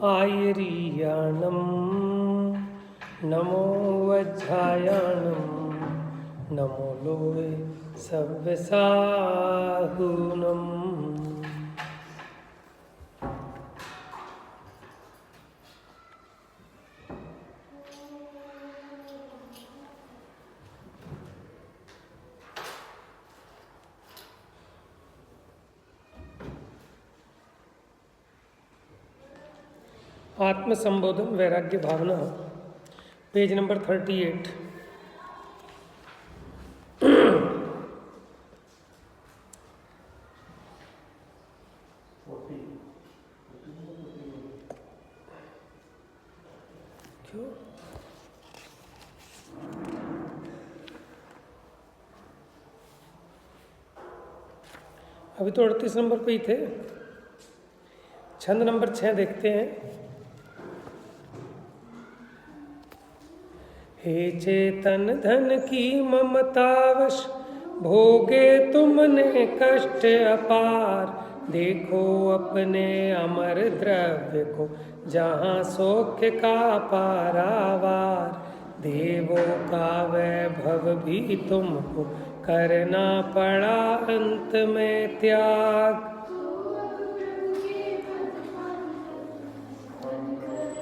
आयरीयाणं नमो वज्रायाणं नमो Lowe सव्यसाहुनम्। आत्म संबोधन वैराग्य भावना, पेज नंबर 38। क्यों? अभी तो 38 नंबर पे ही थे। छंद नंबर 6 देखते हैं। हे चेतन धन की ममतावश भोगे तुमने कष्ट अपार, देखो अपने अमर द्रव्य को जहाँ सौख्य का पारावार। देवों का वैभव भी तुमको करना पड़ा अंत में त्याग,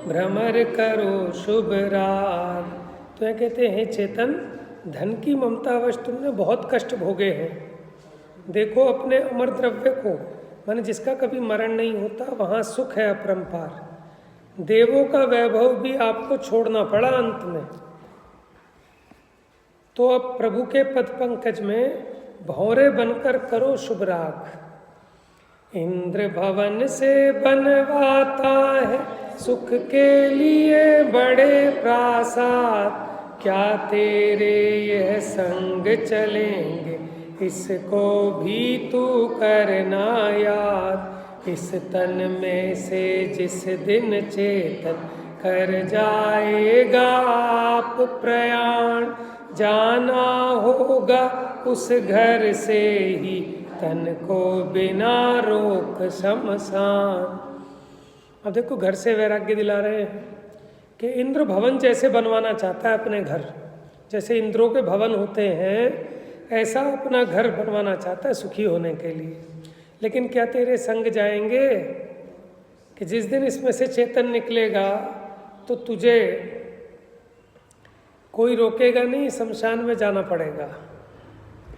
भ्रमर करो शुभ राग। तो यह कहते हैं चेतन, धन की ममतावश तुमने बहुत कष्ट भोगे हैं। देखो अपने अमर द्रव्य को, माने जिसका कभी मरण नहीं होता, वहाँ सुख है अपरंपार। देवों का वैभव भी आपको छोड़ना पड़ा अंत में। तो अब प्रभु के पद पंकज में भौरे बनकर करो शुभ राग। इंद्र भवन से बनवाता है सुख के लिए बड़े प्रासाद, क्या तेरे यह संग चलेंगे, इसको भी तू करना याद। इस तन में से जिस दिन चेतन कर जाएगा आप प्रयाण, जाना होगा उस घर से ही तन को बिना रोक शमशान। अब देखो, घर से वैराग्य दिला रहे हैं कि इंद्र भवन जैसे बनवाना चाहता है अपने घर, जैसे इंद्रों के भवन होते हैं ऐसा अपना घर बनवाना चाहता है सुखी होने के लिए। लेकिन क्या तेरे संग जाएंगे कि जिस दिन इसमें से चेतन निकलेगा तो तुझे कोई रोकेगा नहीं, शमशान में जाना पड़ेगा।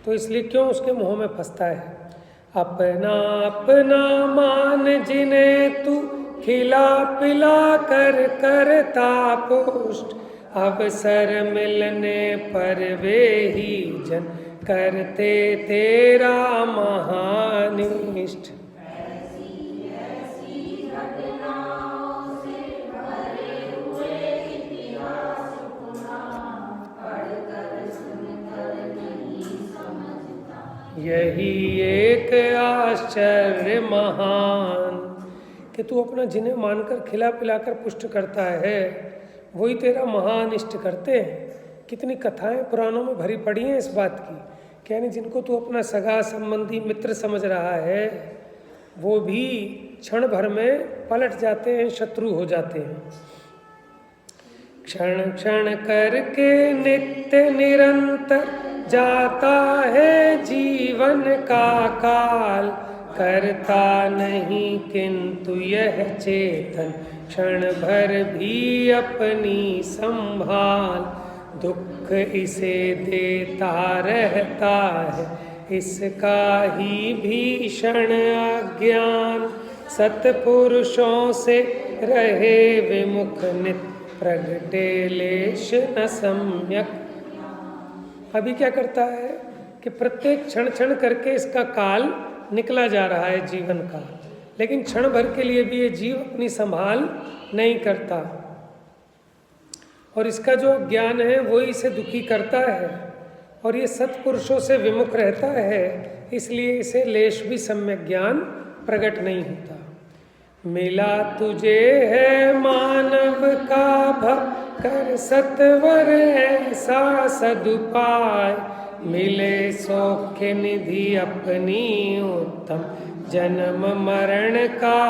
तो इसलिए क्यों उसके मुंह में फंसता है। अपना अपना मान जिन्हें तू खिला पिला कर करता पुष्ट, अवसर मिलने पर वे ही जन करते तेरा महानिष्ठ। यही एक आश्चर्य महान कि तू अपना जिन्हें मानकर खिला पिलाकर पुष्ट करता है वही तेरा महानिष्ट करते हैं। कितनी कथाएं पुराणों में भरी पड़ी हैं इस बात की कि यानी जिनको तू अपना सगा संबंधी मित्र समझ रहा है वो भी क्षण भर में पलट जाते हैं, शत्रु हो जाते हैं। क्षण क्षण करके नित्य निरंतर जाता है जीवन का काल, करता नहीं किंतु यह चेतन क्षण भर भी अपनी संभाल। दुख इसे देता रहता है इसका ही भीषण अज्ञान, सत्पुरुषों से रहे विमुख नित्य प्रगटे लेश न सम्यक। अभी क्या करता है कि प्रत्येक क्षण क्षण करके इसका काल निकला जा रहा है जीवन का, लेकिन क्षण भर के लिए भी ये जीव अपनी संभाल नहीं करता और इसका जो ज्ञान है वही इसे दुखी करता है और ये सत्पुरुषों से विमुख रहता है, इसलिए इसे लेश भी सम्यक ज्ञान प्रकट नहीं होता। मिला तुझे है मानव का भव कर सत्वर ऐसा सदुपाय, मिले सौख्य निधि अपनी उत्तम जन्म मरण का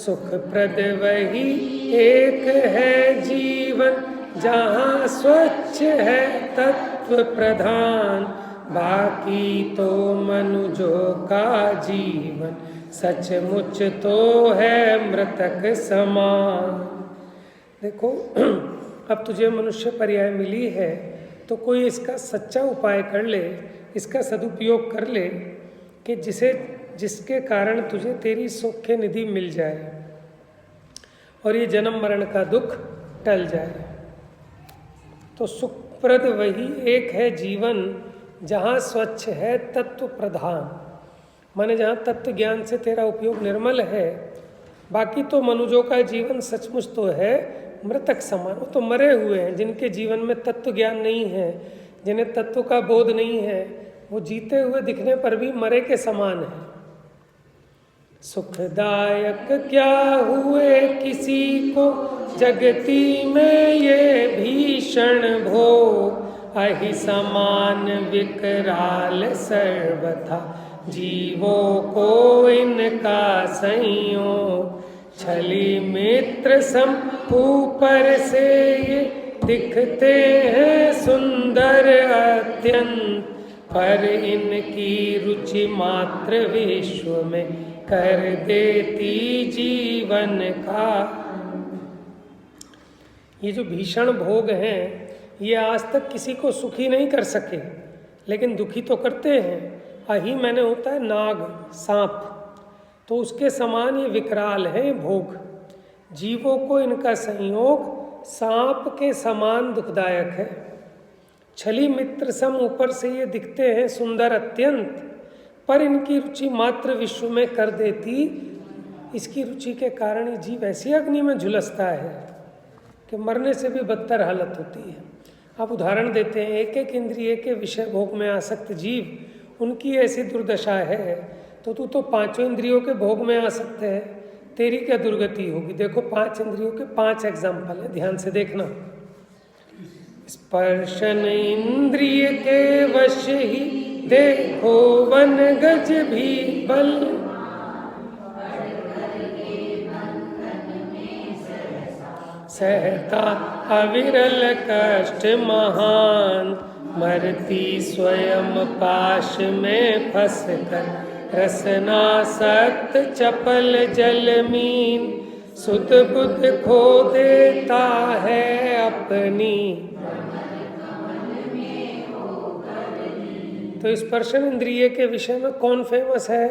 सुखप्रद वही एक है जीवन, जहाँ स्वच्छ है तत्व प्रधान। बाकी तो मनुजों का जीवन, सचमुच तो है मृतक समान। देखो, अब तुझे मनुष्य पर्याय मिली है तो कोई इसका सच्चा उपाय कर ले, इसका सदुपयोग कर ले कि जिसके कारण तुझे तेरी सौख्य निधि मिल जाए और ये जन्म मरण का दुख टल जाए। तो सुखप्रद वही एक है जीवन, जहाँ स्वच्छ है तत्व प्रधान, माने जहाँ तत्व ज्ञान से तेरा उपयोग निर्मल है। बाकी तो मनुजों का जीवन सचमुच तो है मृतक समान। वो तो मरे हुए हैं, जिनके जीवन में तत्व ज्ञान नहीं है, जिन्हें तत्व का बोध नहीं है, वो जीते हुए दिखने पर भी मरे के समान है। सुखदायक क्या हुए किसी को जगती में ये भीषण भोग, अहि समान विकराल सर्वथा जीवों को इनका संयोग। छली मित्र सम ऊपर से ये दिखते हैं सुंदर अत्यंत, पर इनकी रुचि मात्र विश्व में कर देती जीवन का। ये जो भीषण भोग हैं, ये आज तक किसी को सुखी नहीं कर सके, लेकिन दुखी तो करते हैं। अही मैंने होता है नाग, सांप, तो उसके समान ये विकराल है भोग। जीवों को इनका संयोग सांप के समान दुखदायक है। छली मित्र सम ऊपर से ये दिखते हैं सुंदर अत्यंत, पर इनकी रुचि मात्र विश्व में कर देती। इसकी रुचि के कारण ये जीव ऐसी अग्नि में झुलसता है कि मरने से भी बदतर हालत होती है। आप उदाहरण देते हैं, एक एक इंद्रिय के विषय भोग में आसक्त जीव, उनकी ऐसी दुर्दशा है, तो तू तो पांचों इंद्रियों के भोग में आ सकते हैं, तेरी क्या दुर्गति होगी। देखो, 5 इंद्रियों के 5 एग्जाम्पल है, ध्यान से देखना। स्पर्शन इंद्रिय के वश ही देखो वन गज भी बल, सहता अविरल कष्ट महान, मरती स्वयं पाश में फंस कर, रसनासक्त चपल जलमीन, सुध बुध खो देता है अपनी। तो स्पर्शन इंद्रिय के विषय में कौन फेमस है?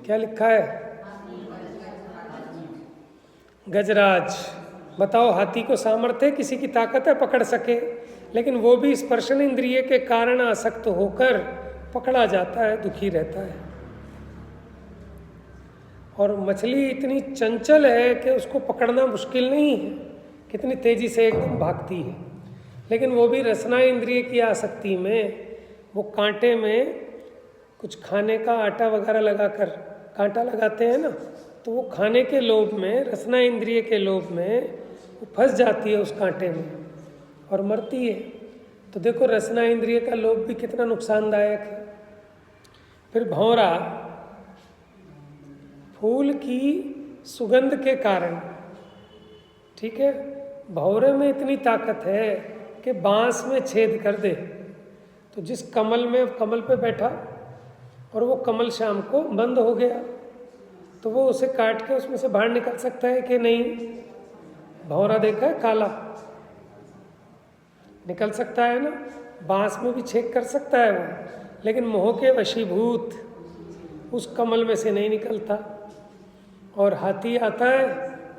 क्या लिखा है? गजराज। बताओ, हाथी को सामर्थ्य है, किसी की ताकत है पकड़ सके, लेकिन वो भी स्पर्शन इंद्रिय के कारण आसक्त होकर पकड़ा जाता है, दुखी रहता है। और मछली इतनी चंचल है कि उसको पकड़ना मुश्किल नहीं है, कितनी तेजी से एकदम भागती है, लेकिन वो भी रसना इंद्रिय की आसक्ति में, वो कांटे में कुछ खाने का आटा वगैरह लगाकर कांटा लगाते हैं ना, तो वो खाने के लोभ में, रसना इंद्रिय के लोभ में वो फंस जाती है उस कांटे में और मरती है। तो देखो, रसना इंद्रिय का लोभ भी कितना नुकसानदायक है। फिर भंवरा, फूल की सुगंध के कारण, ठीक है, भंवरे में इतनी ताकत है कि बांस में छेद कर दे, तो जिस कमल पे बैठा और वो कमल शाम को बंद हो गया, तो वो उसे काट के उसमें से बाहर निकल सकता है कि नहीं? भंवरा देखा है, काला निकल सकता है ना, बांस में भी छेद कर सकता है वो, लेकिन मोह के वशीभूत उस कमल में से नहीं निकलता। और हाथी आता है,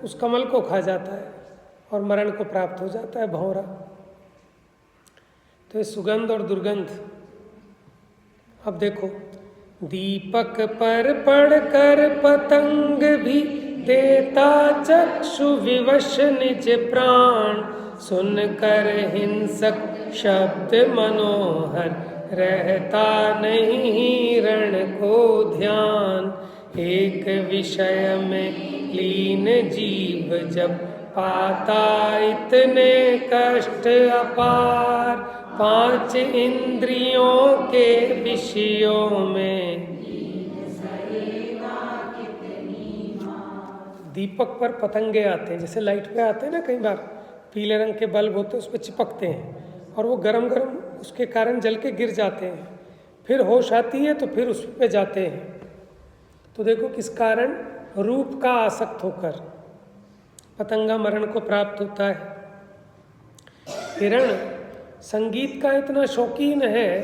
उस कमल को खा जाता है और मरण को प्राप्त हो जाता है भंवरा। तो ये सुगंध और दुर्गंध। अब देखो, दीपक पर पड़कर पतंग भी देता चक्षु विवश निज प्राण, सुनकर हिंसक शब्द मनोहर रहता नहीं हिरण को ध्यान। एक विषय में लीन जीव जब पाता इतने कष्ट अपार, 5 इंद्रियों के विषयों में दीपक पर पतंगे आते हैं, जैसे लाइट पे आते हैं ना, कई बार पीले रंग के बल्ब होते हैं उस पर चिपकते हैं और वो गरम गरम उसके कारण जल के गिर जाते हैं, फिर होश आती है तो फिर उस पे जाते हैं। तो देखो किस कारण, रूप का आसक्त होकर पतंगा मरण को प्राप्त होता है। हिरण संगीत का इतना शौकीन है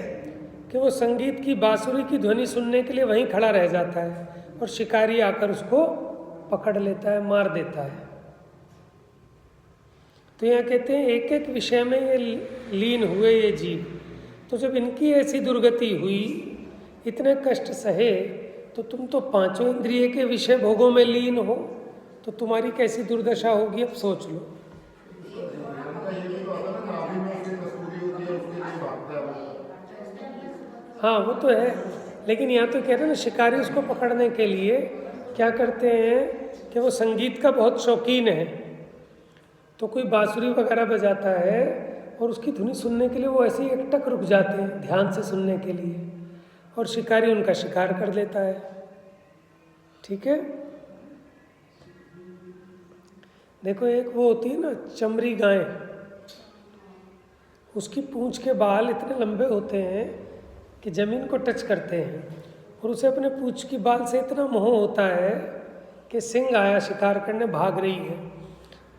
कि वो संगीत की बांसुरी की ध्वनि सुनने के लिए वहीं खड़ा रह जाता है और शिकारी आकर उसको पकड़ लेता है, मार देता है। तो यहाँ कहते हैं एक एक विषय में ये लीन हुए ये जीव। तो जब इनकी ऐसी दुर्गति हुई, इतने कष्ट सहे, तो तुम तो पांचों इंद्रिय के विषय भोगों में लीन हो, तो तुम्हारी कैसी दुर्दशा होगी, अब सोच लो। हाँ वो तो है, लेकिन यहाँ तो कह रहे हैं ना, शिकारी उसको पकड़ने के लिए क्या करते हैं कि वो संगीत का बहुत शौकीन है, तो कोई बांसुरी वगैरह बजाता है और उसकी धुनी सुनने के लिए वो ऐसे ही एकटक रुक जाते हैं ध्यान से सुनने के लिए, और शिकारी उनका शिकार कर लेता है। ठीक है, देखो एक वो होती है ना चमरी गाय, उसकी पूंछ के बाल इतने लंबे होते हैं कि जमीन को टच करते हैं, और उसे अपने पूंछ की बाल से इतना मोह होता है कि सिंह आया शिकार करने, भाग रही है,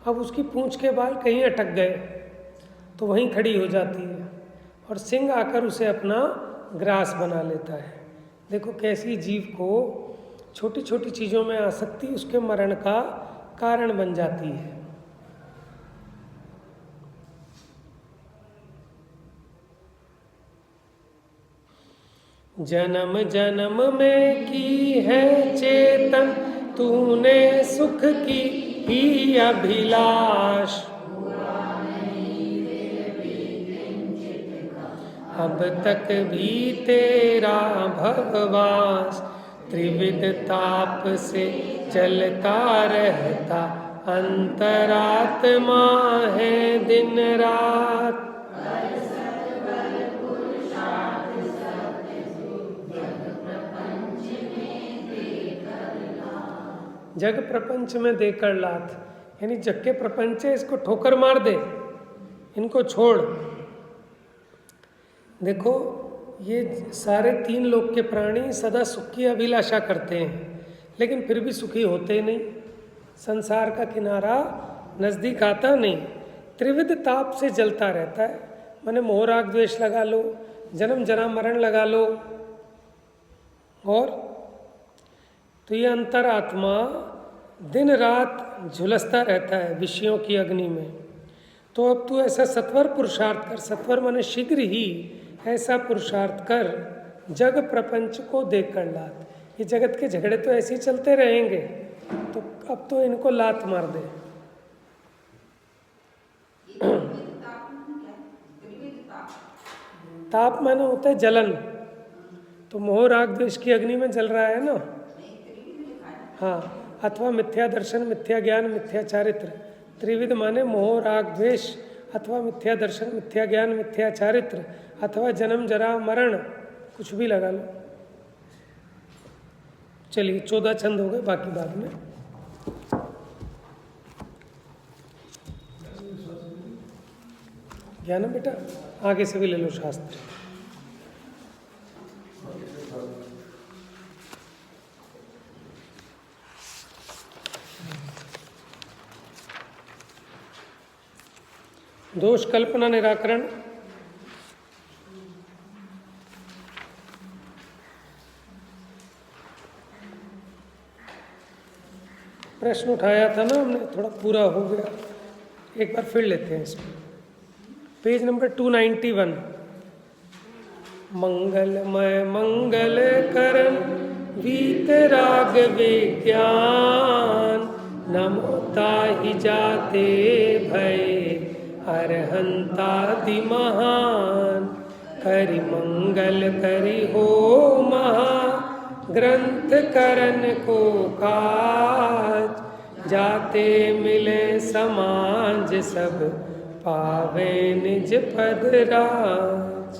अब उसकी पूंछ के बाल कहीं अटक गए तो वहीं खड़ी हो जाती है और सिंह आकर उसे अपना ग्रास बना लेता है। देखो कैसी जीव को छोटी छोटी चीज़ों में आसक्ति उसके मरण का कारण बन जाती है। जन्म जन्म में की है चेतन तूने सुख की ही अभिलाष, अब तक भी तेरा भववास त्रिविध ताप से चलता रहता, अंतरात्मा है दिन रात। जग प्रपंच में देकर लात, यानी जग के प्रपंच है, इसको ठोकर मार दे, इनको छोड़। देखो ये सारे तीन लोक के प्राणी सदा सुख की अभिलाषा करते हैं, लेकिन फिर भी सुखी होते नहीं, संसार का किनारा नज़दीक आता नहीं, त्रिविध ताप से जलता रहता है। माने मोह राग द्वेष लगा लो, जन्म जरा मरण लगा लो, और तो ये अंतरात्मा दिन रात झुलसता रहता है विषयों की अग्नि में। तो अब तू ऐसा सत्वर पुरुषार्थ कर, सत्वर माने शीघ्र ही ऐसा पुरुषार्थ कर, जग प्रपंच को देख कर लात। ये जगत के झगड़े तो ऐसे ही चलते रहेंगे, तो अब तो इनको लात मार दे। ताप माने होता है जलन, तो मोह राग द्वेष की अग्नि में जल रहा है ना। हाँ, अथवा मिथ्या दर्शन, मिथ्या ज्ञान, मिथ्या चारित्र। त्रिविध माने मोह राग द्वेष, अथवा मिथ्या दर्शन, मिथ्या ज्ञान, मिथ्या चारित्र, अथवा जन्म जरा मरण, कुछ भी लगा लो। चलिए 14 छंद हो गए, बाकी बाद में। ज्ञान बेटा आगे से भी ले लो शास्त्र। दोष कल्पना निराकरण। प्रश्न उठाया था ना हमने, थोड़ा पूरा हो गया, एक बार फिर लेते हैं इसमें। Page number 291। मंगलमय मंगल करण वीतराग विज्ञान, नमोता ही जाते भय अरहंतादि महान। करि मंगल करि हो महा ग्रंथ करण को काज, जाते मिले समाज सब पावे निज पद राज।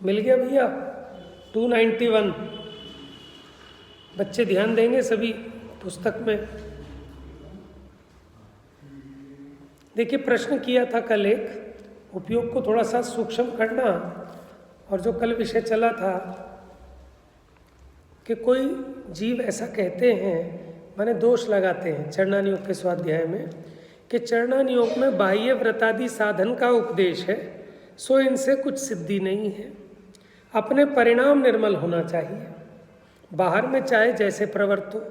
मिल गया भैया 291। बच्चे ध्यान देंगे सभी पुस्तक में। देखिए प्रश्न किया था कल एक, उपयोग को थोड़ा सा सूक्ष्म करना, और जो कल विषय चला था कि कोई जीव ऐसा कहते हैं, माने दोष लगाते हैं चरणान योग के स्वाध्याय में, कि चरणान योग में बाह्य व्रतादि साधन का उपदेश है, सो इनसे कुछ सिद्धि नहीं है, अपने परिणाम निर्मल होना चाहिए, बाहर में चाहे जैसे प्रवृत्त हो,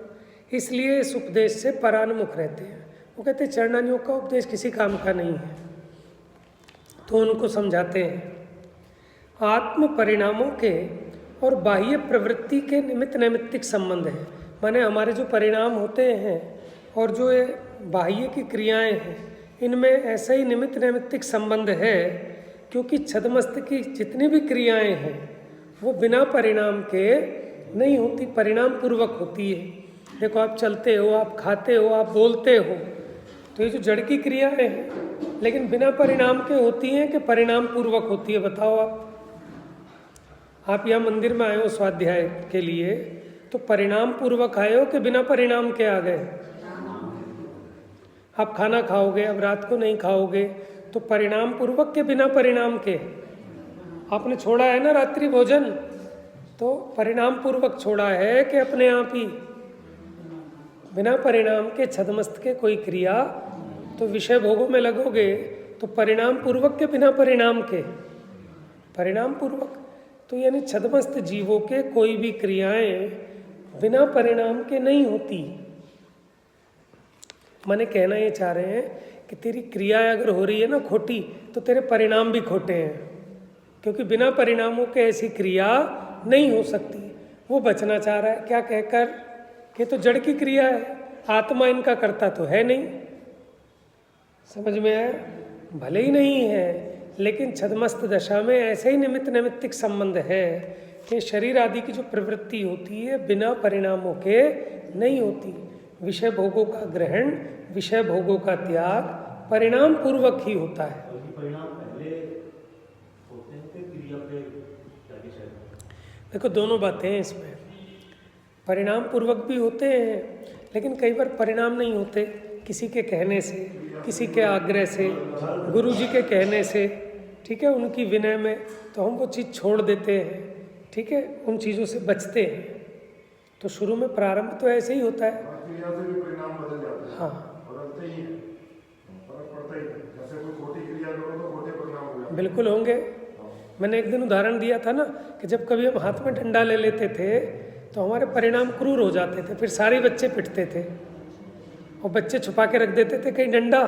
इसलिए इस उपदेश से परान्मुख रहते हैं। वो कहते हैं चरणान योग का उपदेश किसी काम का नहीं है। तो उनको समझाते हैं आत्म परिणामों के और बाह्य प्रवृत्ति के निमित्त नैमित्तिक संबंध है। माने हमारे जो परिणाम होते हैं और जो ये बाह्य की क्रियाएं हैं, इनमें ऐसा ही निमित्त नैमित्तिक संबंध है, क्योंकि छद्मस्त की जितनी भी क्रियाएं हैं वो बिना परिणाम के नहीं होती, परिणाम पूर्वक होती है। देखो आप चलते हो, आप खाते हो, आप बोलते हो, तो ये जो जड़ की क्रियाएं हैं लेकिन बिना परिणाम के होती हैं कि परिणाम पूर्वक होती है? बताओ आप यहाँ मंदिर में आए हो स्वाध्याय के लिए, तो परिणाम पूर्वक आए हो कि बिना परिणाम के आ गए? आप खाना खाओगे, अब रात को नहीं खाओगे, तो परिणाम पूर्वक के बिना परिणाम के? आपने छोड़ा है ना रात्रि भोजन, तो परिणाम पूर्वक छोड़ा है कि अपने आप ही? बिना परिणाम के छद्मस्त के कोई क्रिया, तो विषय भोगों में लगोगे तो परिणाम पूर्वक के बिना परिणाम के? परिणाम पूर्वक। तो यानी छद्मस्त जीवों के कोई भी क्रियाएं बिना परिणाम के नहीं होती। माने कहना ये चाह रहे हैं कि तेरी क्रिया अगर हो रही है ना खोटी, तो तेरे परिणाम भी खोटे हैं, क्योंकि बिना परिणामों के ऐसी क्रिया नहीं हो सकती। वो बचना चाह रहा है क्या कहकर कि तो जड़ की क्रिया है, आत्मा इनका करता तो है नहीं। समझ में आया? भले ही नहीं है, लेकिन छद्मस्त दशा में ऐसे ही निमित्त नैमित्तिक संबंध है कि शरीर आदि की जो प्रवृत्ति होती है बिना परिणामों के नहीं होती। विषय भोगों का ग्रहण, विषय भोगों का त्याग परिणाम पूर्वक ही होता है। देखो दोनों बातें हैं इसमें, परिणाम पूर्वक भी होते हैं, लेकिन कई बार परिणाम नहीं होते, किसी के कहने से, किसी के आग्रह से, गुरु जी के कहने से, ठीक है, उनकी विनय में, तो हम वो चीज़ छोड़ देते हैं, ठीक है, उन चीज़ों से बचते हैं। तो शुरू में प्रारंभ तो ऐसे ही होता है। हाँ, बिल्कुल होंगे। मैंने एक दिन उदाहरण दिया था ना कि जब कभी हम हाथ में डंडा ले लेते थे तो हमारे परिणाम क्रूर हो जाते थे, फिर सारे बच्चे पिटते थे, और बच्चे छुपा के रख देते थे कहीं डंडा,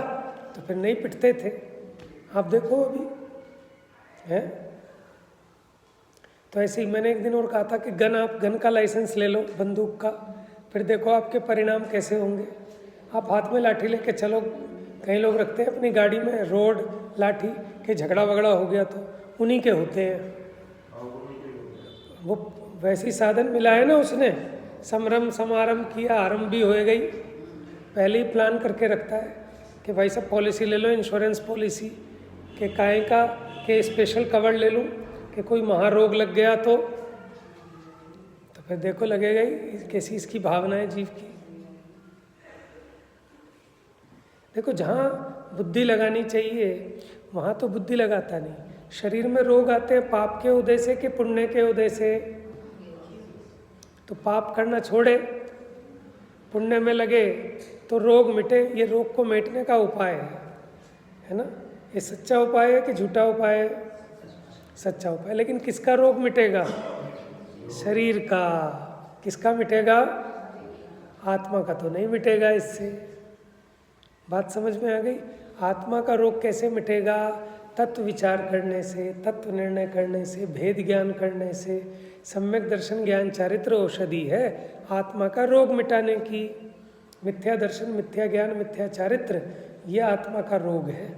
तो फिर नहीं पिटते थे। आप देखो अभी है। तो ऐसे ही मैंने एक दिन और कहा था कि गन का लाइसेंस ले लो, बंदूक का, फिर देखो आपके परिणाम कैसे होंगे। आप हाथ में लाठी लेके चलो, कई लोग रखते हैं अपनी गाड़ी में रोड लाठी, के झगड़ा वगड़ा हो गया तो उन्हीं के होते हैं। वो वैसी साधन मिला है ना उसने, समरम समारंभ किया, आरंभ भी हो गई, पहले ही प्लान करके रखता है कि भाई सब पॉलिसी ले लो, इंश्योरेंस पॉलिसी के काय का के स्पेशल कवर ले लूँ कि कोई महारोग लग गया तो फिर देखो लगेगा ही कैसी इसकी भावना है जीव की। देखो जहाँ बुद्धि लगानी चाहिए वहाँ तो बुद्धि लगाता नहीं। शरीर में रोग आते हैं पाप के उदय से कि पुण्य के उदय से? तो पाप करना छोड़े, पुण्य में लगे तो रोग मिटे। ये रोग को मिटने का उपाय है ना? ये सच्चा उपाय है कि झूठा उपाय है? सच्चा उपाय। लेकिन किसका रोग मिटेगा? शरीर का। किसका मिटेगा? आत्मा का तो नहीं मिटेगा इससे। बात समझ में आ गई? आत्मा का रोग कैसे मिटेगा? तत्व विचार करने से, तत्व निर्णय करने से, भेद ज्ञान करने से। सम्यक दर्शन ज्ञान चारित्र औषधि है आत्मा का रोग मिटाने की। मिथ्या दर्शन, मिथ्या ज्ञान, मिथ्या चारित्र, ये आत्मा का रोग है।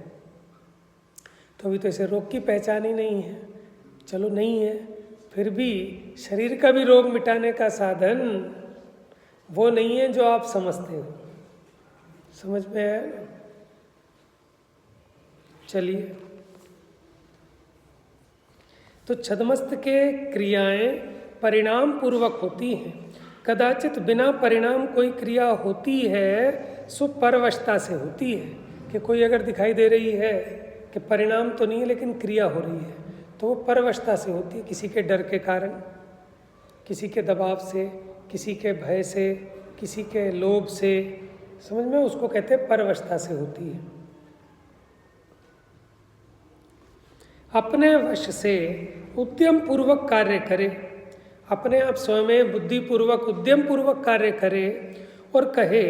तो अभी तो इसे रोग की पहचान ही नहीं है। चलो नहीं है, फिर भी शरीर का भी रोग मिटाने का साधन वो नहीं है जो आप समझते हो। समझ में आया ना? चलिए, तो छद्मस्त के क्रियाएं परिणाम पूर्वक होती हैं। कदाचित बिना परिणाम कोई क्रिया होती है सो परवशता से होती है, कि कोई अगर दिखाई दे रही है कि परिणाम तो नहीं है लेकिन क्रिया हो रही है, तो वो परवशता से होती है, किसी के डर के कारण, किसी के दबाव से, किसी के भय से, किसी के लोभ से, समझ में, उसको कहते हैं परवशता से होती है। अपने वश से उद्यम पूर्वक कार्य करे, अपने आप स्वयं बुद्धिपूर्वक उद्यम पूर्वक कार्य करे और कहे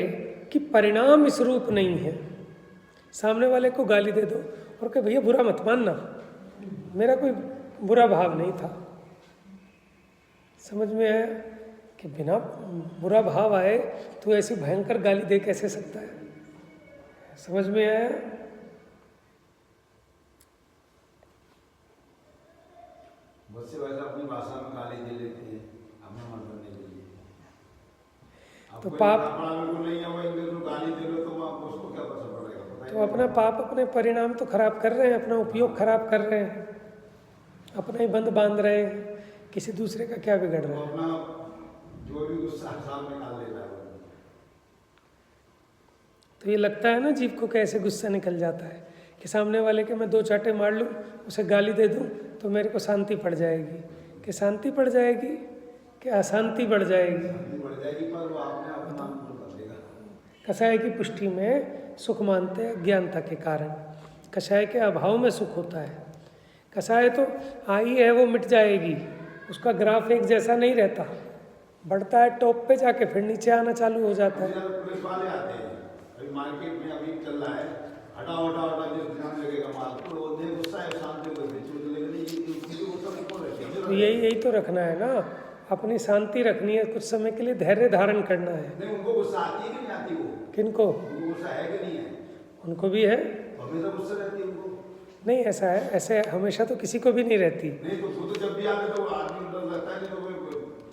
कि परिणाम इस रूप नहीं है। सामने वाले को गाली दे दो और कहे भैया बुरा मत मानना, मेरा कोई बुरा भाव नहीं था। समझ में आया कि बिना बुरा भाव आए तो ऐसी भयंकर गाली दे कैसे सकता है। समझ में आया। बहुत से वैसे अपनी भाषा में गाली दे लेते हैं अपने मन करने के लिए। तो पाप नहीं है, वो गाली दे लो तो आप उसको क्या असर पड़ेगा? तो अपना पाप अपने परिणाम तो खराब कर रहे हैं, अपना उपयोग खराब कर रहे हैं, अपना ही बंद बांध रहे हैं, किसी दूसरे का क्या बिगड़ रहा है। अपना जो भी गुस्सा सामने निकाल ले रहा है। तो ये लगता है ना जीव को कैसे गुस्सा निकल जाता है कि सामने वाले के मैं 2 चाटे मार लूँ, उसे गाली दे दूँ तो मेरे को शांति पड़ जाएगी, कि शांति पड़ जाएगी कि अशांति बढ़ जाएगी। पर वो आपने अपना कर देगा। कषाय की पुष्टि में सुख मानते हैं अज्ञानता के कारण, कषाय के अभाव में सुख होता है। कषाय तो आई है वो मिट जाएगी, उसका ग्राफ एक जैसा नहीं रहता, बढ़ता है टॉप पे जाके फिर नीचे आना चालू हो जाता है। पुलिस वाले आते हैं, अभी मार्केट में अभी चल रहा है, हटाओ हटाओ हटाओ, जिस ध्यान लगेगा माल तो वो दे गुस्सा है, शांति को तो यही तो रखना है ना, अपनी शांति रखनी है, कुछ समय के लिए धैर्य धारण करना है। नहीं, उनको गुस्सा आती है कि नहीं आती? वो किनको? उनको गुस्सा है कि नहीं है? उनको भी है, हमेशा गुस्सा रहती है उनको। नहीं ऐसा है, ऐसे हमेशा तो किसी को भी नहीं रहती। नहीं तो वो तो जब भी आते तो आदमी डर लगता है, नहीं तो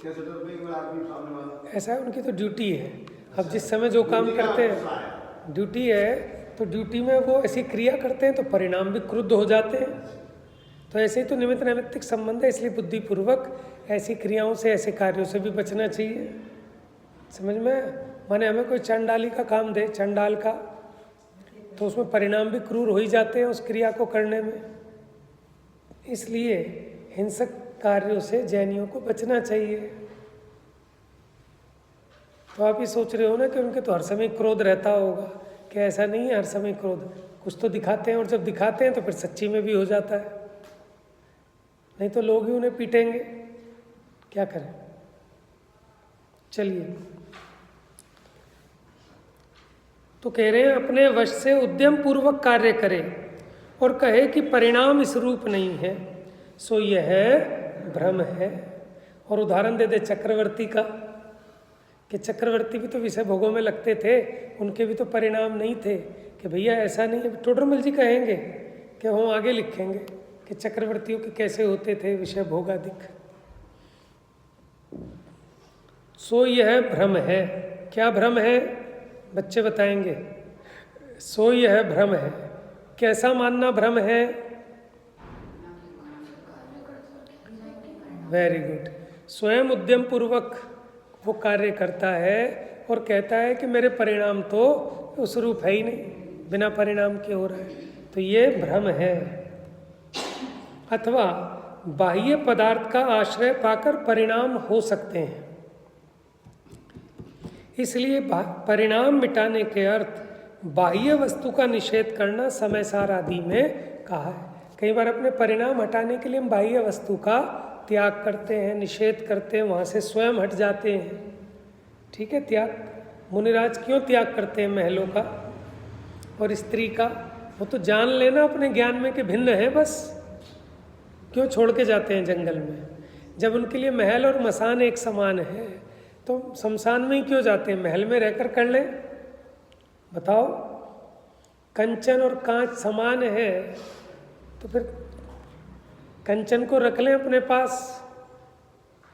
कैसे डर पे आदमी सामने वाला। ऐसा है, उनकी तो ड्यूटी है। अब जिस समय जो काम करते हैं, ड्यूटी है, तो ड्यूटी में वो ऐसी क्रिया करते हैं तो परिणाम भी क्रुद्ध हो जाते हैं। तो ऐसे ही तो निमित्त नैमित्तिक संबंध है, इसलिए बुद्धिपूर्वक ऐसी क्रियाओं से, ऐसे कार्यों से भी बचना चाहिए। समझ में, माने हमें कोई चंडाली का काम दे, चंडाल का, तो उसमें परिणाम भी क्रूर हो ही जाते हैं उस क्रिया को करने में। इसलिए हिंसक कार्यों से जैनियों को बचना चाहिए। तो आप ये सोच रहे हो ना कि उनके तो हर समय क्रोध रहता होगा, कि ऐसा नहीं है हर समय क्रोध, कुछ तो दिखाते हैं, और जब दिखाते हैं तो फिर सच्ची में भी हो जाता है, नहीं तो लोग ही उन्हें पीटेंगे, क्या करें। चलिए, तो कह रहे हैं अपने वश से उद्यम पूर्वक कार्य करे और कहे कि परिणाम इस रूप नहीं है, सो यह भ्रम है। और उदाहरण दे दे चक्रवर्ती का, कि चक्रवर्ती भी तो विषय भोगों में लगते थे, उनके भी तो परिणाम नहीं थे, कि भैया ऐसा नहीं है। टोडरमल जी कहेंगे कि हम आगे लिखेंगे कि चक्रवर्तियों के कैसे होते थे विषय भोगादिक। सो यह भ्रम है। क्या भ्रम है? बच्चे बताएंगे। सो यह भ्रम है। कैसा मानना भ्रम है? Very good. स्वयं उद्यम पूर्वक वो कार्य करता है और कहता है कि मेरे परिणाम तो उस रूप है ही नहीं, बिना परिणाम के हो रहा है, तो ये भ्रम है। अथवा बाह्य पदार्थ का आश्रय पाकर परिणाम हो सकते हैं, इसलिए परिणाम मिटाने के अर्थ बाह्य वस्तु का निषेध करना समय सार आदि में कहा है। कई बार अपने परिणाम हटाने के लिए हम बाह्य वस्तु का त्याग करते हैं, निषेध करते हैं, वहाँ से स्वयं हट जाते हैं। ठीक है, त्याग मुनिराज क्यों त्याग करते हैं महलों का और स्त्री का? वो तो जान लेना अपने ज्ञान में कि भिन्न है, बस क्यों छोड़ के जाते हैं जंगल में? जब उनके लिए महल और मसान एक समान है तो शमशान में ही क्यों जाते हैं? महल में रहकर कर लें। बताओ, कंचन और कांच समान है तो फिर कंचन को रख लें अपने पास,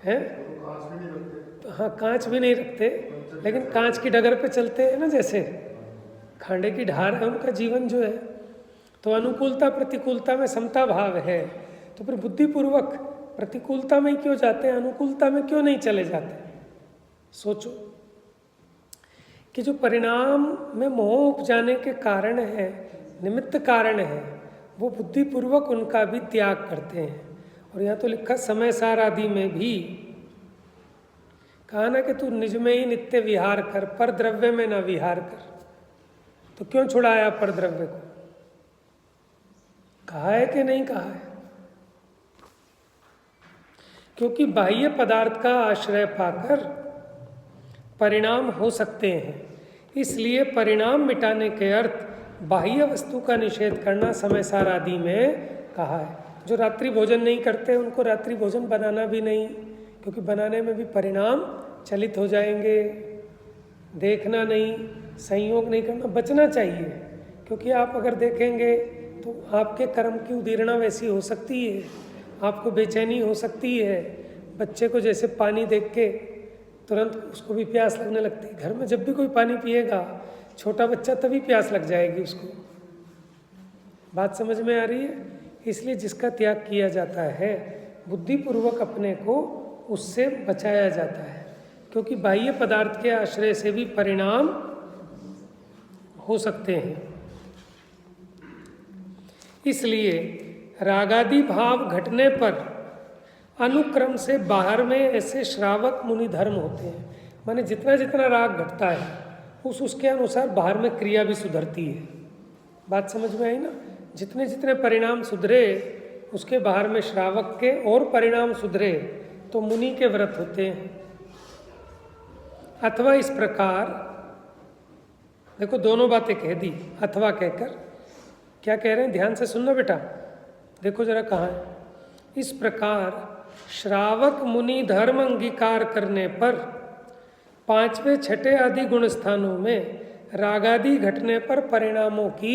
हैं? हाँ, कांच भी नहीं रखते, लेकिन कांच की डगर पे चलते हैं ना, जैसे खांडे की ढार है उनका जीवन जो है। तो अनुकूलता प्रतिकूलता में समता भाव है। तो तो फिर बुद्धिपूर्वक प्रतिकूलता में क्यों जाते हैं, अनुकूलता में क्यों नहीं चले जाते? सोचो कि जो परिणाम में मोह उपजाने के कारण है, निमित्त कारण है, वो बुद्धिपूर्वक उनका भी त्याग करते हैं। और यहाँ तो लिखा समय सार आदि में भी कहा ना कि तू निज में ही नित्य विहार कर, पर द्रव्य में ना विहार कर। तो क्यों छुड़ाया पर द्रव्य को? कहा है कि नहीं कहा है? क्योंकि बाह्य पदार्थ का आश्रय पाकर परिणाम हो सकते हैं, इसलिए परिणाम मिटाने के अर्थ बाह्य वस्तु का निषेध करना समय सार आदि में कहा है। जो रात्रि भोजन नहीं करते उनको रात्रि भोजन बनाना भी नहीं, क्योंकि बनाने में भी परिणाम चलित हो जाएंगे। देखना नहीं, संयोग नहीं करना, बचना चाहिए। क्योंकि आप अगर देखेंगे तो आपके कर्म की उदीर्णा वैसी हो सकती है, आपको बेचैनी हो सकती है। बच्चे को जैसे पानी देख के तुरंत उसको भी प्यास लगने लगती है। घर में जब भी कोई पानी पिएगा, छोटा बच्चा तभी प्यास लग जाएगी उसको। बात समझ में आ रही है? इसलिए जिसका त्याग किया जाता है, बुद्धिपूर्वक अपने को उससे बचाया जाता है, क्योंकि बाह्य पदार्थ के आश्रय से भी परिणाम हो सकते हैं। इसलिए रागादि भाव घटने पर अनुक्रम से बाहर में ऐसे श्रावक मुनि धर्म होते हैं। माने जितना जितना राग घटता है उसके अनुसार बाहर में क्रिया भी सुधरती है। बात समझ में आई ना? जितने जितने परिणाम सुधरे उसके बाहर में श्रावक के और परिणाम सुधरे तो मुनि के व्रत होते हैं। अथवा इस प्रकार, देखो दोनों बातें कह दी अथवा कहकर। क्या कह रहे हैं ध्यान से सुनना बेटा, देखो जरा कहाँ है। इस प्रकार श्रावक मुनि धर्म अंगीकार करने पर पांचवें छठे आदि गुण स्थानों में रागादि घटने पर परिणामों की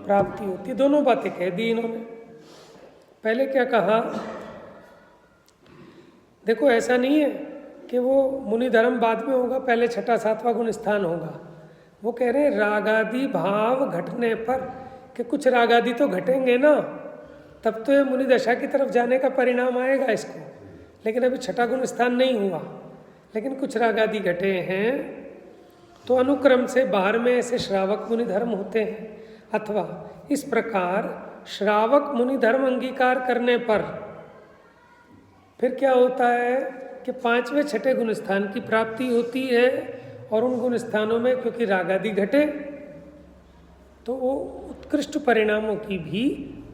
प्राप्ति होती। दोनों बातें कह दी इन्होंने। पहले क्या कहा, देखो ऐसा नहीं है कि वो मुनि धर्म बाद में होगा, पहले छठा सातवां गुण स्थान होगा। वो कह रहे हैं रागादि भाव घटने पर, कि कुछ रागादि तो घटेंगे ना, तब तो ये मुनि दशा की तरफ जाने का परिणाम आएगा इसको। लेकिन अभी छठा गुण स्थान नहीं हुआ, लेकिन कुछ रागादि घटे हैं तो अनुक्रम से बाहर में ऐसे श्रावक मुनि धर्म होते हैं। अथवा इस प्रकार श्रावक मुनि धर्म अंगीकार करने पर फिर क्या होता है कि पांचवें छठे गुण स्थान की प्राप्ति होती है। और उन गुण स्थानों में क्योंकि रागादि घटे तो वो उत्कृष्ट परिणामों की भी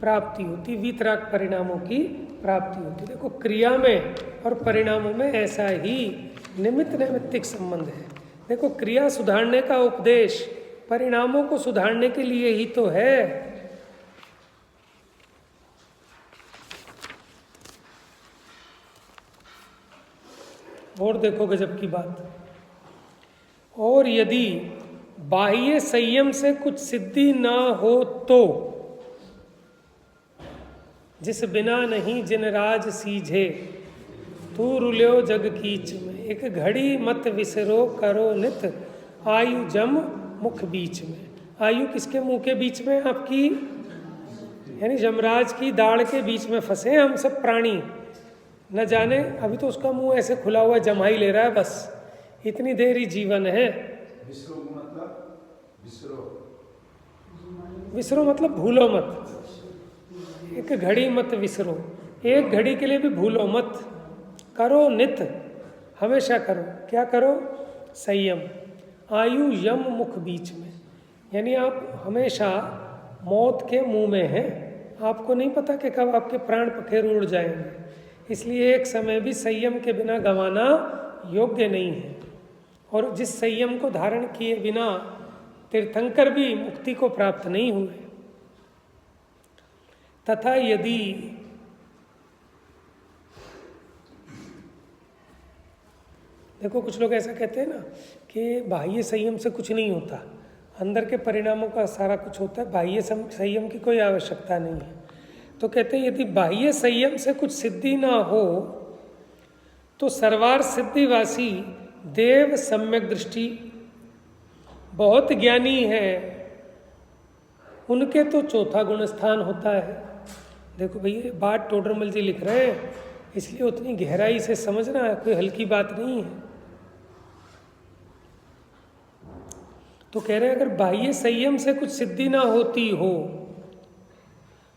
प्राप्ति होती, वीतराग परिणामों की प्राप्ति होती। देखो क्रिया में और परिणामों में ऐसा ही निमित्त नैमित्तिक संबंध है। देखो क्रिया सुधारने का उपदेश परिणामों को सुधारने के लिए ही तो है। और देखो गजब की बात, और यदि बाह्य संयम से कुछ सिद्धि ना हो तो जिस बिना नहीं जिन राज सीझे तू रुल्यो जग कीच में, एक घड़ी मत विसरो करो नित आयु जम मुख बीच में। आयु किसके मुंह के बीच में? आपकी, यानी यमराज की दाढ़ के बीच में फंसे हम सब प्राणी। न जाने अभी तो उसका मुंह ऐसे खुला हुआ जमाई ले रहा है, बस इतनी देर ही जीवन है। विसरो मतलब भूलो मत, एक घड़ी मत विसरो, एक घड़ी के लिए भी भूलो मत। करो नित, हमेशा करो। क्या करो? संयम। आयु यम मुख बीच में, यानी आप हमेशा मौत के मुंह में हैं। आपको नहीं पता कि कब आपके प्राण पखेर उड़ जाएंगे, इसलिए एक समय भी संयम के बिना गंवाना योग्य नहीं है। और जिस संयम को धारण किए बिना तीर्थंकर भी मुक्ति को प्राप्त नहीं हुए। तथा यदि देखो कुछ लोग ऐसा कहते हैं ना कि बाह्य संयम से कुछ नहीं होता, अंदर के परिणामों का सारा कुछ होता है, बाह्य संयम की कोई आवश्यकता नहीं है। तो कहते हैं यदि बाह्य संयम से कुछ सिद्धि ना हो तो सर्वार सिद्धिवासी देव सम्यक दृष्टि बहुत ज्ञानी है, उनके तो चौथा गुण स्थान होता है। देखो भैया, बात टोडरमल जी लिख रहे हैं, इसलिए उतनी गहराई से समझना है, कोई हल्की बात नहीं है। तो कह रहे हैं अगर बाह्य संयम से कुछ सिद्धि ना होती हो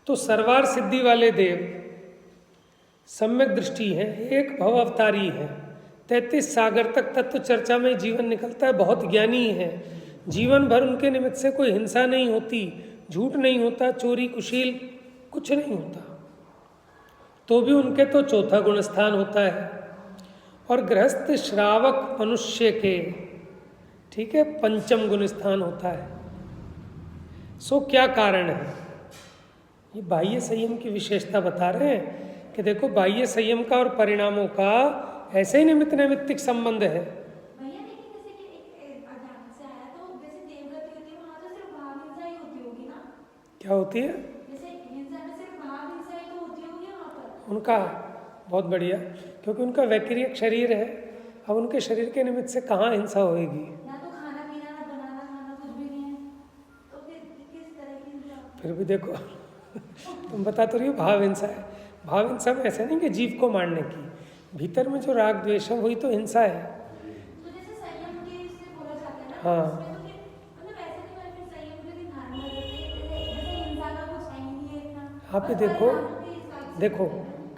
तो सर्वार सिद्धि वाले देव सम्यक दृष्टि है, एक भव अवतारी है, 33 सागर तक तत्व चर्चा में जीवन निकलता है, बहुत ज्ञानी है, जीवन भर उनके निमित्त से कोई हिंसा नहीं होती, झूठ नहीं होता, चोरी कुशील कुछ नहीं होता, तो भी उनके तो चौथा गुण स्थान होता है। और गृहस्थ श्रावक मनुष्य के, ठीक है, पंचम गुण स्थान होता है। सो क्या कारण है? ये बाह्य संयम की विशेषता बता रहे हैं कि देखो बाह्य संयम का और परिणामों का ऐसे ही निमित्त नैमित्तिक संबंध है। भैया लेकिन जैसे कि एक अध्यात्म से आया तो जैसे देवगति होती है वहाँ तो सिर्फ भाव हिंसा ही होती होगी ना? क्या होती है? जैसे हिंसा में सिर्फ भाव हिंसा ही तो होती होगी वहाँ पर। उनका बहुत बढ़िया, क्योंकि उनका वैक्रियक शरीर है, अब उनके शरीर के निमित्त से कहाँ हिंसा होएगी? ना तो खाना पीना ना बनाना खाना कुछ भी नहीं है, तो फिर किस तरह की हिंसा? फिर भी देखो तुम बता तो रही हो भाव हिंसा है। भाव हिंसा में ऐसा नहीं कि जीव को मारने की, भीतर में जो राग द्वेष है वही तो हिंसा है। तो जैसे संयम के इससे बोला जाता है ना, हाँ। उसमें तो फिर मतलब ऐसे नहीं मैं फिर संयम के भी ध्यान में रखते हैं, जैसे हिंसा का कुछ है ही नहीं है इतना। यहाँ पे देखो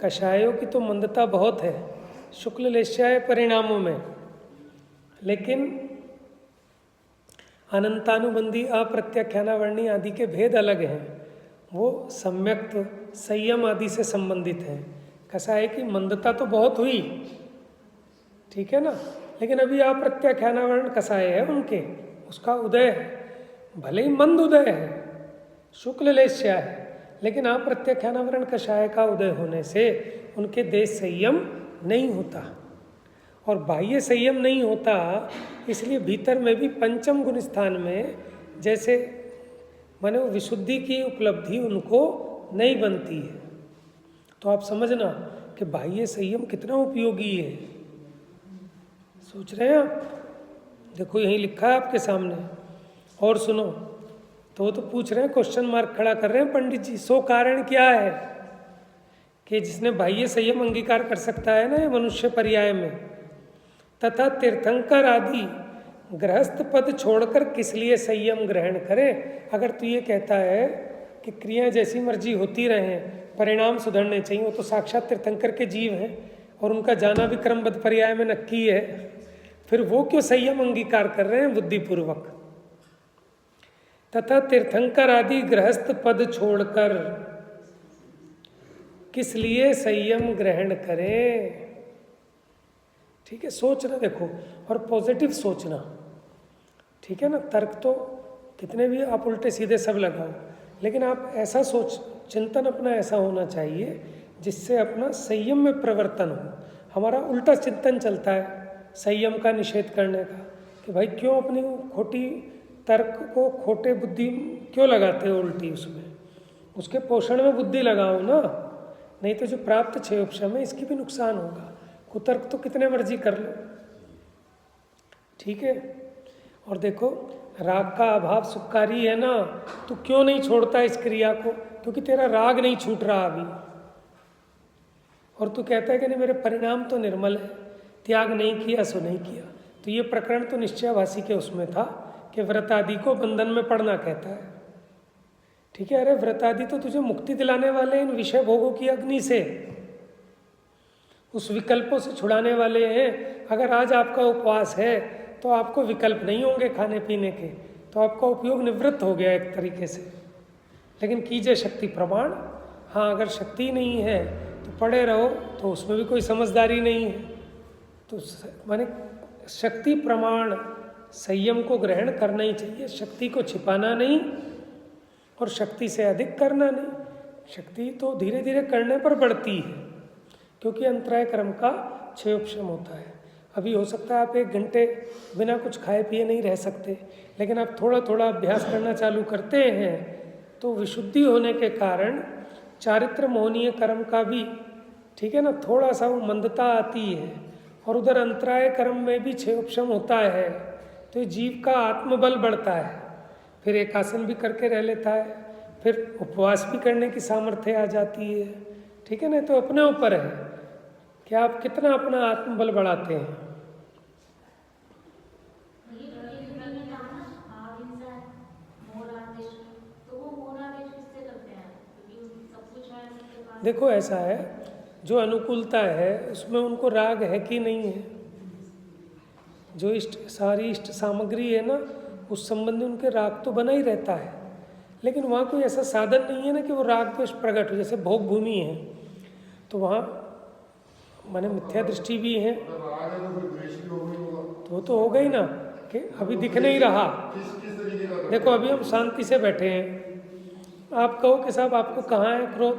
कषायों की तो मंदता बहुत है शुक्ल लेश्याय परिणामों में, लेकिन अनंतानुबंधी अप्रत्याख्यानावर्णी आदि के भेद अलग हैं, वो सम्यक संयम आदि से संबंधित हैं। कषाय की मंदता तो बहुत हुई, ठीक है ना, लेकिन अभी अप्रत्याख्यानावरण कषाय है उनके, उसका उदय है, भले ही मंद उदय है, शुक्ल लेश्या है, लेकिन अप्रत्याख्यानावरण कषाय का उदय होने से उनके देश संयम नहीं होता और बाह्य संयम नहीं होता, इसलिए भीतर में भी पंचम गुण स्थान में जैसे माने वो विशुद्धि की उपलब्धि उनको नहीं बनती है। तो आप समझना कि बाह्य संयम कितना उपयोगी है। सोच रहे हैं आप? देखो यहीं लिखा है आपके सामने, और सुनो। तो वो तो पूछ रहे हैं, क्वेश्चन मार्क खड़ा कर रहे हैं पंडित जी, सो कारण क्या है कि जिसने बाह्य संयम अंगीकार कर सकता है ना ये मनुष्य पर्याय में, तथा तीर्थंकर आदि गृहस्थ पद छोड़कर किस लिए संयम ग्रहण करे? अगर तू ये कहता है कि क्रिया जैसी मर्जी होती रहे, परिणाम सुधरने चाहिए, वो तो साक्षात तीर्थंकर के जीव हैं और उनका जाना भी क्रमबद्ध पर्याय में नक्की है, फिर वो क्यों संयम अंगीकार कर रहे हैं बुद्धिपूर्वक? तथा तीर्थंकर आदि गृहस्थ पद छोड़कर किस लिए संयम ग्रहण करें? ठीक है, सोचना देखो, और पॉजिटिव सोचना, ठीक है ना। तर्क तो कितने भी आप उल्टे सीधे सब लगाओ, लेकिन आप ऐसा सोच, चिंतन अपना ऐसा होना चाहिए जिससे अपना संयम में प्रवर्तन हो। हमारा उल्टा चिंतन चलता है संयम का निषेध करने का, कि भाई क्यों अपनी खोटी तर्क को, खोटे बुद्धि क्यों लगाते हो उल्टी, उसमें उसके पोषण में बुद्धि लगाओ ना, नहीं तो जो प्राप्त छह उपशम है इसकी भी नुकसान होगा। कुतर्क तो कितने मर्जी कर लो, ठीक है। और देखो राग का अभाव सुखकारी है ना, तू क्यों नहीं छोड़ता इस क्रिया को? क्योंकि तेरा राग नहीं छूट रहा अभी, और तू कहता है कि नहीं मेरे परिणाम तो निर्मल है, त्याग नहीं किया सो नहीं किया। तो ये प्रकरण तो निश्चयाभासी के उसमें था कि व्रत आदि को बंधन में पड़ना कहता है, ठीक है। अरे व्रत आदि तो तुझे मुक्ति दिलाने वाले इन विषय भोगों की अग्नि से, उस विकल्पों से छुड़ाने वाले हैं। अगर आज आपका उपवास है तो आपको विकल्प नहीं होंगे खाने पीने के, तो आपका उपयोग निवृत्त हो गया एक तरीके से। लेकिन कीजिए शक्ति प्रमाण, हाँ अगर शक्ति नहीं है तो पड़े रहो, तो उसमें भी कोई समझदारी नहीं है। तो माने शक्ति प्रमाण संयम को ग्रहण करना ही चाहिए, शक्ति को छिपाना नहीं और शक्ति से अधिक करना नहीं। शक्ति तो धीरे धीरे करने पर बढ़ती है, क्योंकि अंतराय कर्म का क्षय उपशम होता है। अभी हो सकता है आप 1 घंटे बिना कुछ खाए पिए नहीं रह सकते, लेकिन आप थोड़ा थोड़ा अभ्यास करना चालू करते हैं तो विशुद्धि होने के कारण चारित्र मोहनीय कर्म का भी, ठीक है ना, थोड़ा सा वो मंदता आती है। और उधर अंतराय कर्म में भी क्षय उपशम होता है, तो जीव का आत्मबल बढ़ता है, फिर एक आसन भी करके रह लेता है, फिर उपवास भी करने की सामर्थ्य आ जाती है। ठीक है ना, तो अपने ऊपर है कि आप कितना अपना आत्मबल बढ़ाते हैं। ये व्रत में कहा ना अहिंसा है, मोरादेश, तो वो मोरादेश किससे करते हैं? क्योंकि सब कुछ है सबके पास। देखो ऐसा है, जो अनुकूलता है उसमें उनको राग है कि नहीं है। जो सारी इष्ट सामग्री है ना, उस संबंध में उनके राग तो बना ही रहता है, लेकिन वहाँ कोई ऐसा साधन नहीं है ना कि वो राग द्वेष प्रकट हो। जैसे भोग भूमि है तो वहाँ माने मिथ्या दृष्टि भी है, तो हो गई ना कि अभी दिख नहीं रहा। देखो अभी हम शांति से बैठे हैं, आप कहो कि साहब आपको कहाँ है क्रोध,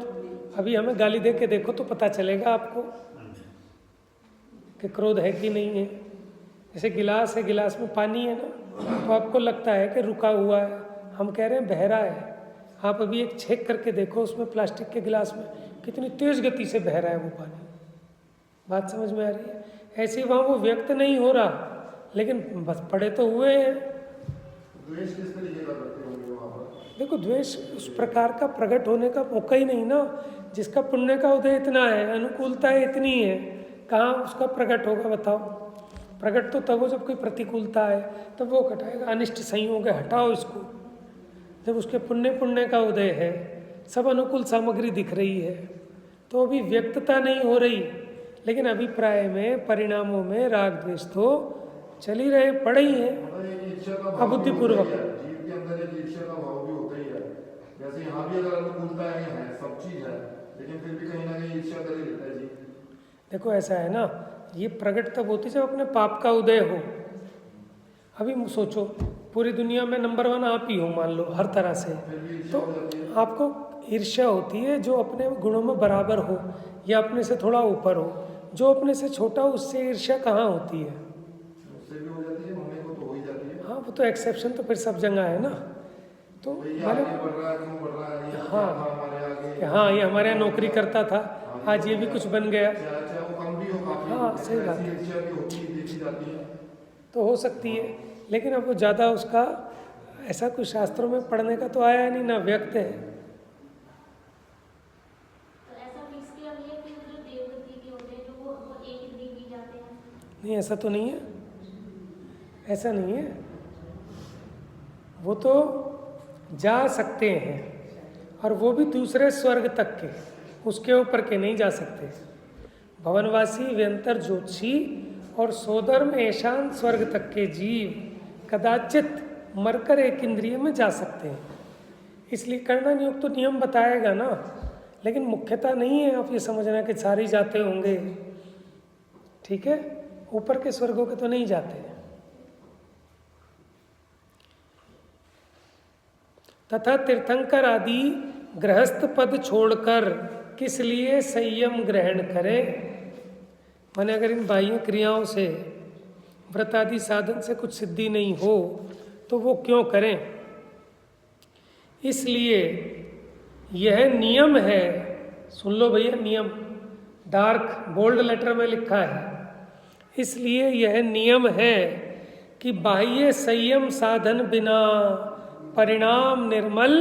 अभी हमें गाली दे के देखो तो पता चलेगा आपको कि क्रोध है कि नहीं है। जैसे गिलास है, गिलास में पानी है ना, तो आपको लगता है कि रुका हुआ है, हम कह रहे हैं बह रहा है। आप अभी एक छेक करके देखो उसमें, प्लास्टिक के गिलास में कितनी तेज गति से बह रहा है वो पानी। बात समझ में आ रही है? ऐसे वहाँ वो व्यक्त नहीं हो रहा, लेकिन बस पड़े तो हुए हैं। द्वेष किस तरीके का करते होंगे वहाँ पर? देखो द्वेष उस प्रकार का प्रकट होने का मौका ही नहीं ना। जिसका पुण्य का उदय इतना है, अनुकूलता इतनी है, कहाँ उसका प्रकट होगा बताओ? प्रकट तो तब हो जब कोई प्रतिकूलता है, तब वो घटाएगा। अनिष्ट संयोग है, हटाओ इसको। जब उसके पुण्य का उदय है, सब अनुकूल सामग्री दिख रही है, तो अभी व्यक्तता नहीं हो रही, लेकिन अभिप्राय में, परिणामों में राग द्वेष तो चल ही रहे, पड़े ही हैं अबुद्धिपूर्वक। जीव के अंदर एक ईर्ष्या का भाव भी होता ही है। जैसे यहाँ भी अगर अनुकूलता है, सब चीज है, लेकिन फिर भी कहीं ना कहीं ईर्ष्या कर ही लेता है जी। देखो ऐसा है ना, ये प्रकट तब होती जब अपने पाप का उदय हो। अभी सोचो पूरी दुनिया में नंबर 1 आप ही हो मान लो हर तरह से, तो आपको ईर्ष्या होती है जो अपने गुणों में बराबर हो या अपने से थोड़ा ऊपर हो। जो अपने से छोटा हो उससे ईर्ष्या कहाँ होती है? उससे भी हो जाती है, होने को तो हो ही जाती है। हाँ वो तो एक्सेप्शन तो फिर सब जगह है ना। तो मैंने हाँ ये हमारे यहाँ नौकरी करता था, आज ये भी कुछ बन गया। हाँ सही बात है, तो हो सकती है, लेकिन अब वो ज़्यादा उसका ऐसा कुछ शास्त्रों में पढ़ने का तो आया नहीं ना, व्यक्त है। तो ऐसा फिक्स किया नहीं है कि जो देवगति के होते हैं जो वो एक ही दिन भी जाते हैं? नहीं ऐसा तो नहीं है, ऐसा नहीं है। वो तो जा सकते हैं, और वो भी दूसरे स्वर्ग तक के, उसके ऊपर के नहीं जा सकते। भवनवासी, व्यंतर, ज्योतिषी और सोधर्म ऐशान स्वर्ग तक के जीव कदाचित मरकर एक इंद्रिय में जा सकते हैं। इसलिए करना नियुक्त तो नियम बताएगा ना, लेकिन मुख्यता नहीं है आप ये समझना कि सारे जाते होंगे। ठीक है, ऊपर के स्वर्गों के तो नहीं जाते। तथा तीर्थंकर आदि गृहस्थ पद छोड़कर किस लिए संयम ग्रहण करें? माने अगर इन बाह्य क्रियाओं से, व्रत आदि साधन से कुछ सिद्धि नहीं हो तो वो क्यों करें? इसलिए यह नियम है, सुन लो भैया, नियम डार्क बोल्ड लेटर में लिखा है। इसलिए यह नियम है कि बाह्य संयम साधन बिना परिणाम निर्मल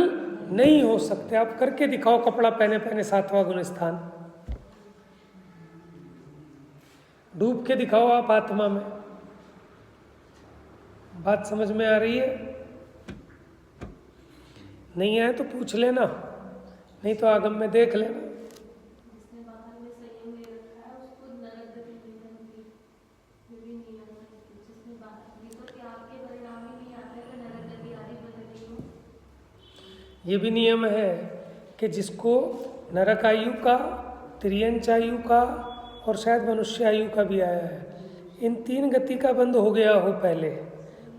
नहीं हो सकते। आप करके दिखाओ, कपड़ा पहने पहने 7वां गुण स्थान, डूब के दिखाओ आप आत्मा में। बात समझ में आ रही है? नहीं आए तो पूछ लेना, नहीं तो आगम में देख लेना। जिसने बाहर में संयम ले रखा है उसको नरक गति नहीं मिलती, ये भी नियम है। जिसने बाहर भी तो त्याग के परिणाम ही नहीं आते तो नरक गति आदि बदली हो। ये भी नियम है कि जिसको नरक आयु का, तिर्यंच आयु का और शायद मनुष्य आयु का भी आया है, इन 3 गति का बंद हो गया हो पहले,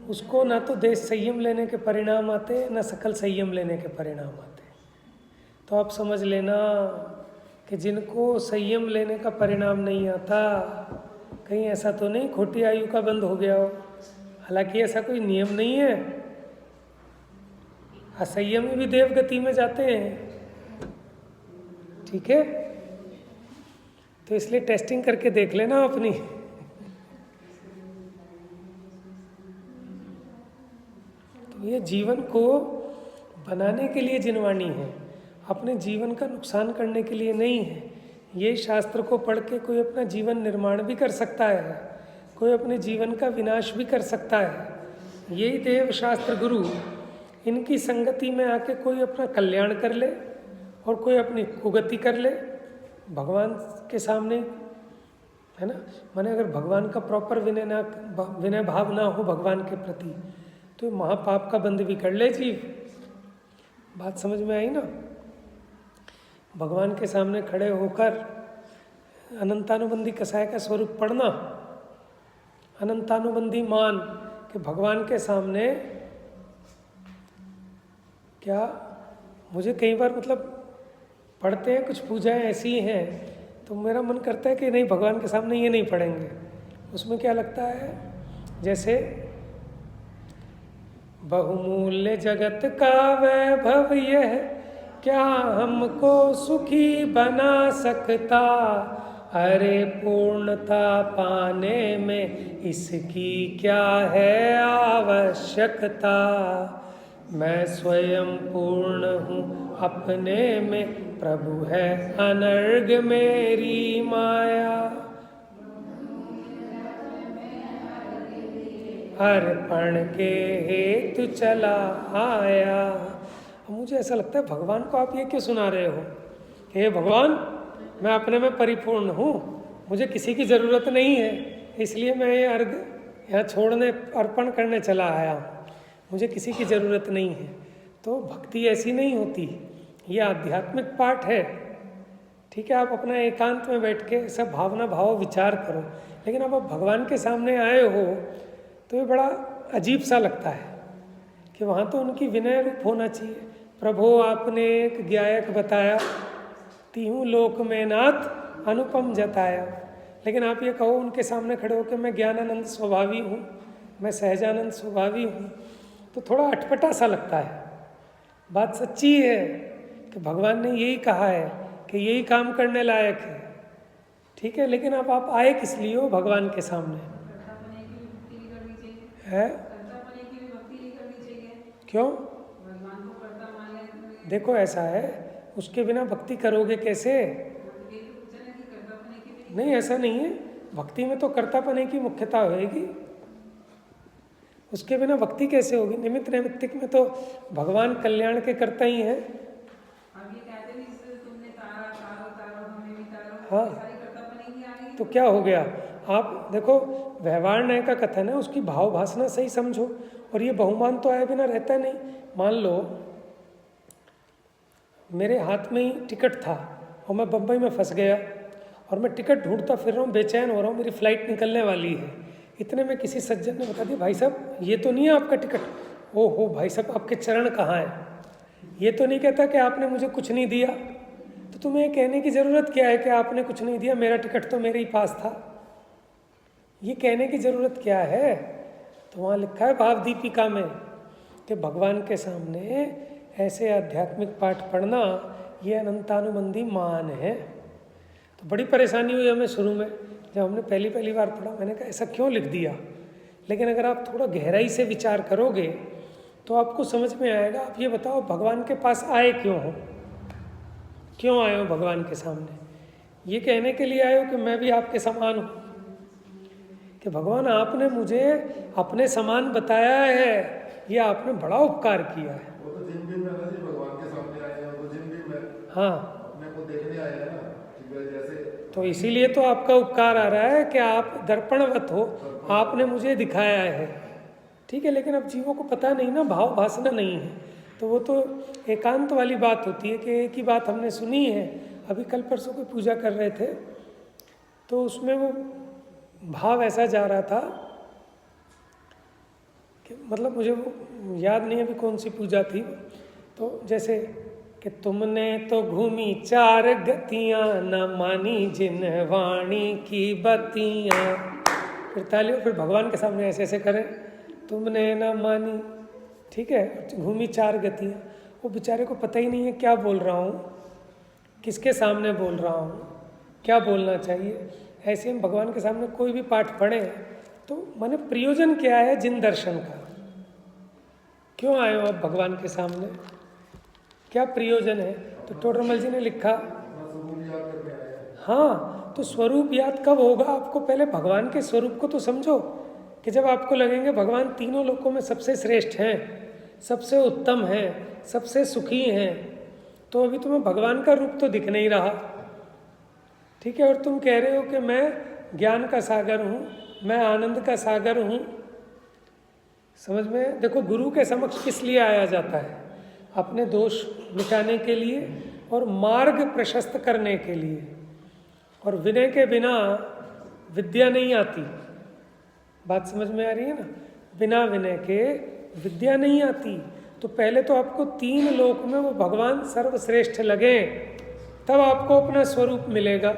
उसको ना तो देश संयम लेने के परिणाम आते, ना सकल संयम लेने के परिणाम आते। तो आप समझ लेना कि जिनको संयम लेने का परिणाम नहीं आता, कहीं ऐसा तो नहीं खोटी आयु का बंद हो गया हो। हालांकि ऐसा कोई नियम नहीं है, असंयमी भी देव गति में जाते हैं। ठीक है, तो इसलिए टेस्टिंग करके देख लेना अपनी। तो ये जीवन को बनाने के लिए जिनवाणी है, अपने जीवन का नुकसान करने के लिए नहीं है। ये शास्त्र को पढ़ के कोई अपना जीवन निर्माण भी कर सकता है, कोई अपने जीवन का विनाश भी कर सकता है। यही देव शास्त्र गुरु, इनकी संगति में आके कोई अपना कल्याण कर ले और कोई अपनी कुगति कर ले भगवान के सामने, है ना। माने अगर भगवान का प्रॉपर विनय भाव ना हो भगवान के प्रति, तो महापाप का बंध भी कर ले जीव। बात समझ में आई ना। भगवान के सामने खड़े होकर अनंतानुबंधी कसाय का स्वरूप पढ़ना, अनंतानुबंधी मान कि भगवान के सामने क्या, मुझे कई बार मतलब पढ़ते हैं कुछ पूजाएं ऐसी हैं तो मेरा मन करता है कि नहीं, भगवान के सामने ये नहीं पढ़ेंगे। उसमें क्या लगता है, जैसे बहुमूल्य जगत का वैभव यह क्या हमको सुखी बना सकता, अरे पूर्णता पाने में इसकी क्या है आवश्यकता। मैं स्वयं पूर्ण हूँ अपने में, प्रभु है अनर्ग मेरी माया। अर्पण के हेतु चला आया। मुझे ऐसा लगता है भगवान को आप ये क्यों सुना रहे हो कि हे भगवान, मैं अपने में परिपूर्ण हूँ, मुझे किसी की ज़रूरत नहीं है, इसलिए मैं ये अर्घ यहाँ छोड़ने अर्पण करने चला आया हूँ, मुझे किसी की ज़रूरत नहीं है। तो भक्ति ऐसी नहीं होती, ये आध्यात्मिक पाठ है। ठीक है, आप अपना एकांत में बैठ के सब भावना भाव विचार करो, लेकिन अब आप भगवान के सामने आए हो तो ये बड़ा अजीब सा लगता है कि वहाँ तो उनकी विनय रूप होना चाहिए। प्रभु आपने एक गायक बताया, तीहूँ लोक में नाथ अनुपम जताया। लेकिन आप ये कहो उनके सामने खड़े होकर मैं ज्ञानानंद स्वभावी हूँ, मैं सहजानंद स्वभावी हूँ, तो थोड़ा अटपटा सा लगता है। बात सच्ची है कि भगवान ने यही कहा है कि यही काम करने लायक है। ठीक है, लेकिन अब आप आए किस लिए हो भगवान के सामने है? क्यों? देखो ऐसा है, उसके बिना भक्ति करोगे कैसे? नहीं, ऐसा नहीं है। भक्ति में तो कर्तापने की मुख्यता होगी, उसके बिना भक्ति कैसे होगी? निमित्त नैमित्तिक में तो भगवान कल्याण के कर्ता ही हैं। हाँ, तो क्या हो गया? आप देखो, व्यवहार न्याय का कथन है, उसकी भाव भासना सही समझो। और ये बहुमान तो आए बिना रहता नहीं। मान लो मेरे हाथ में ही टिकट था और मैं बम्बई में फंस गया और मैं टिकट ढूंढता फिर रहा हूँ, बेचैन हो रहा हूँ, मेरी फ़्लाइट निकलने वाली है। इतने में किसी सज्जन ने बता दिया, भाई साहब ये तो नहीं है आपका टिकट। ओहो भाई साहब, आपके चरण कहाँ हैं? ये तो नहीं कहता कि आपने मुझे कुछ नहीं दिया। तो तुम्हें कहने की ज़रूरत क्या है कि आपने कुछ नहीं दिया, मेरा टिकट तो मेरे ही पास था। ये कहने की ज़रूरत क्या है? तो वहाँ लिखा है भाव दीपिका में कि भगवान के सामने ऐसे आध्यात्मिक पाठ पढ़ना ये अनंतानुबंधी मान है। तो बड़ी परेशानी हुई हमें शुरू में, जब हमने पहली बार पढ़ा। मैंने कहा ऐसा क्यों लिख दिया? लेकिन अगर आप थोड़ा गहराई से विचार करोगे तो आपको समझ में आएगा। आप ये बताओ, भगवान के पास आए क्यों हो? क्यों आए हो भगवान के सामने? ये कहने के लिए आए हो कि मैं भी आपके समान हूँ, कि भगवान आपने मुझे अपने समान बताया है, ये आपने बड़ा उपकार किया है। वो तो जिन भी में ना जी भगवान के सामने आए हैं, वो जिन भी में हाँ, अपने को देखने आए हैं ना, कि जैसे तो इसीलिए तो आपका उपकार आ रहा है कि आप दर्पणवत हो, आपने मुझे दिखाया है। ठीक है, लेकिन अब जीवों को पता नहीं ना, भाव भासना नहीं है। तो वो तो एकांत वाली बात होती है कि एक ही बात हमने सुनी है। अभी कल परसों को पूजा कर रहे थे तो उसमें वो भाव ऐसा जा रहा था कि मतलब मुझे वो याद नहीं अभी कौन सी पूजा थी। तो जैसे कि तुमने तो घूमी चार गतियाँ, न मानी जिन वाणी की बतियाँ। फिर तालियों, फिर भगवान के सामने ऐसे ऐसे करें, तुमने न मानी, ठीक है, घूमी चार गतियाँ। वो बेचारे को पता ही नहीं है क्या बोल रहा हूँ, किसके सामने बोल रहा हूँ, क्या बोलना चाहिए। ऐसे हम भगवान के सामने कोई भी पाठ पढ़े तो माने प्रयोजन क्या है जिन दर्शन का? क्यों आए हो आप भगवान के सामने? क्या प्रयोजन है? तो टोडरमल जी ने लिखा, अपना स्वरूप याद करके आए हैं। हाँ, तो स्वरूप याद कब होगा? आपको पहले भगवान के स्वरूप को तो समझो, कि जब आपको लगेंगे भगवान तीनों लोकों में सबसे श्रेष्ठ हैं, सबसे उत्तम हैं, सबसे सुखी हैं, तो अभी तुम्हें भगवान का रूप तो दिख नहीं रहा, ठीक है, और तुम कह रहे हो कि मैं ज्ञान का सागर हूँ, मैं आनंद का सागर हूँ। समझ में? देखो, गुरु के समक्ष किस लिए आया जाता है? अपने दोष मिटाने के लिए और मार्ग प्रशस्त करने के लिए। और विनय के बिना विद्या नहीं आती। बात समझ में आ रही है ना? बिना विनय के विद्या नहीं आती। तो पहले तो आपको तीन लोक में वो भगवान सर्वश्रेष्ठ लगे, तब आपको अपना स्वरूप मिलेगा।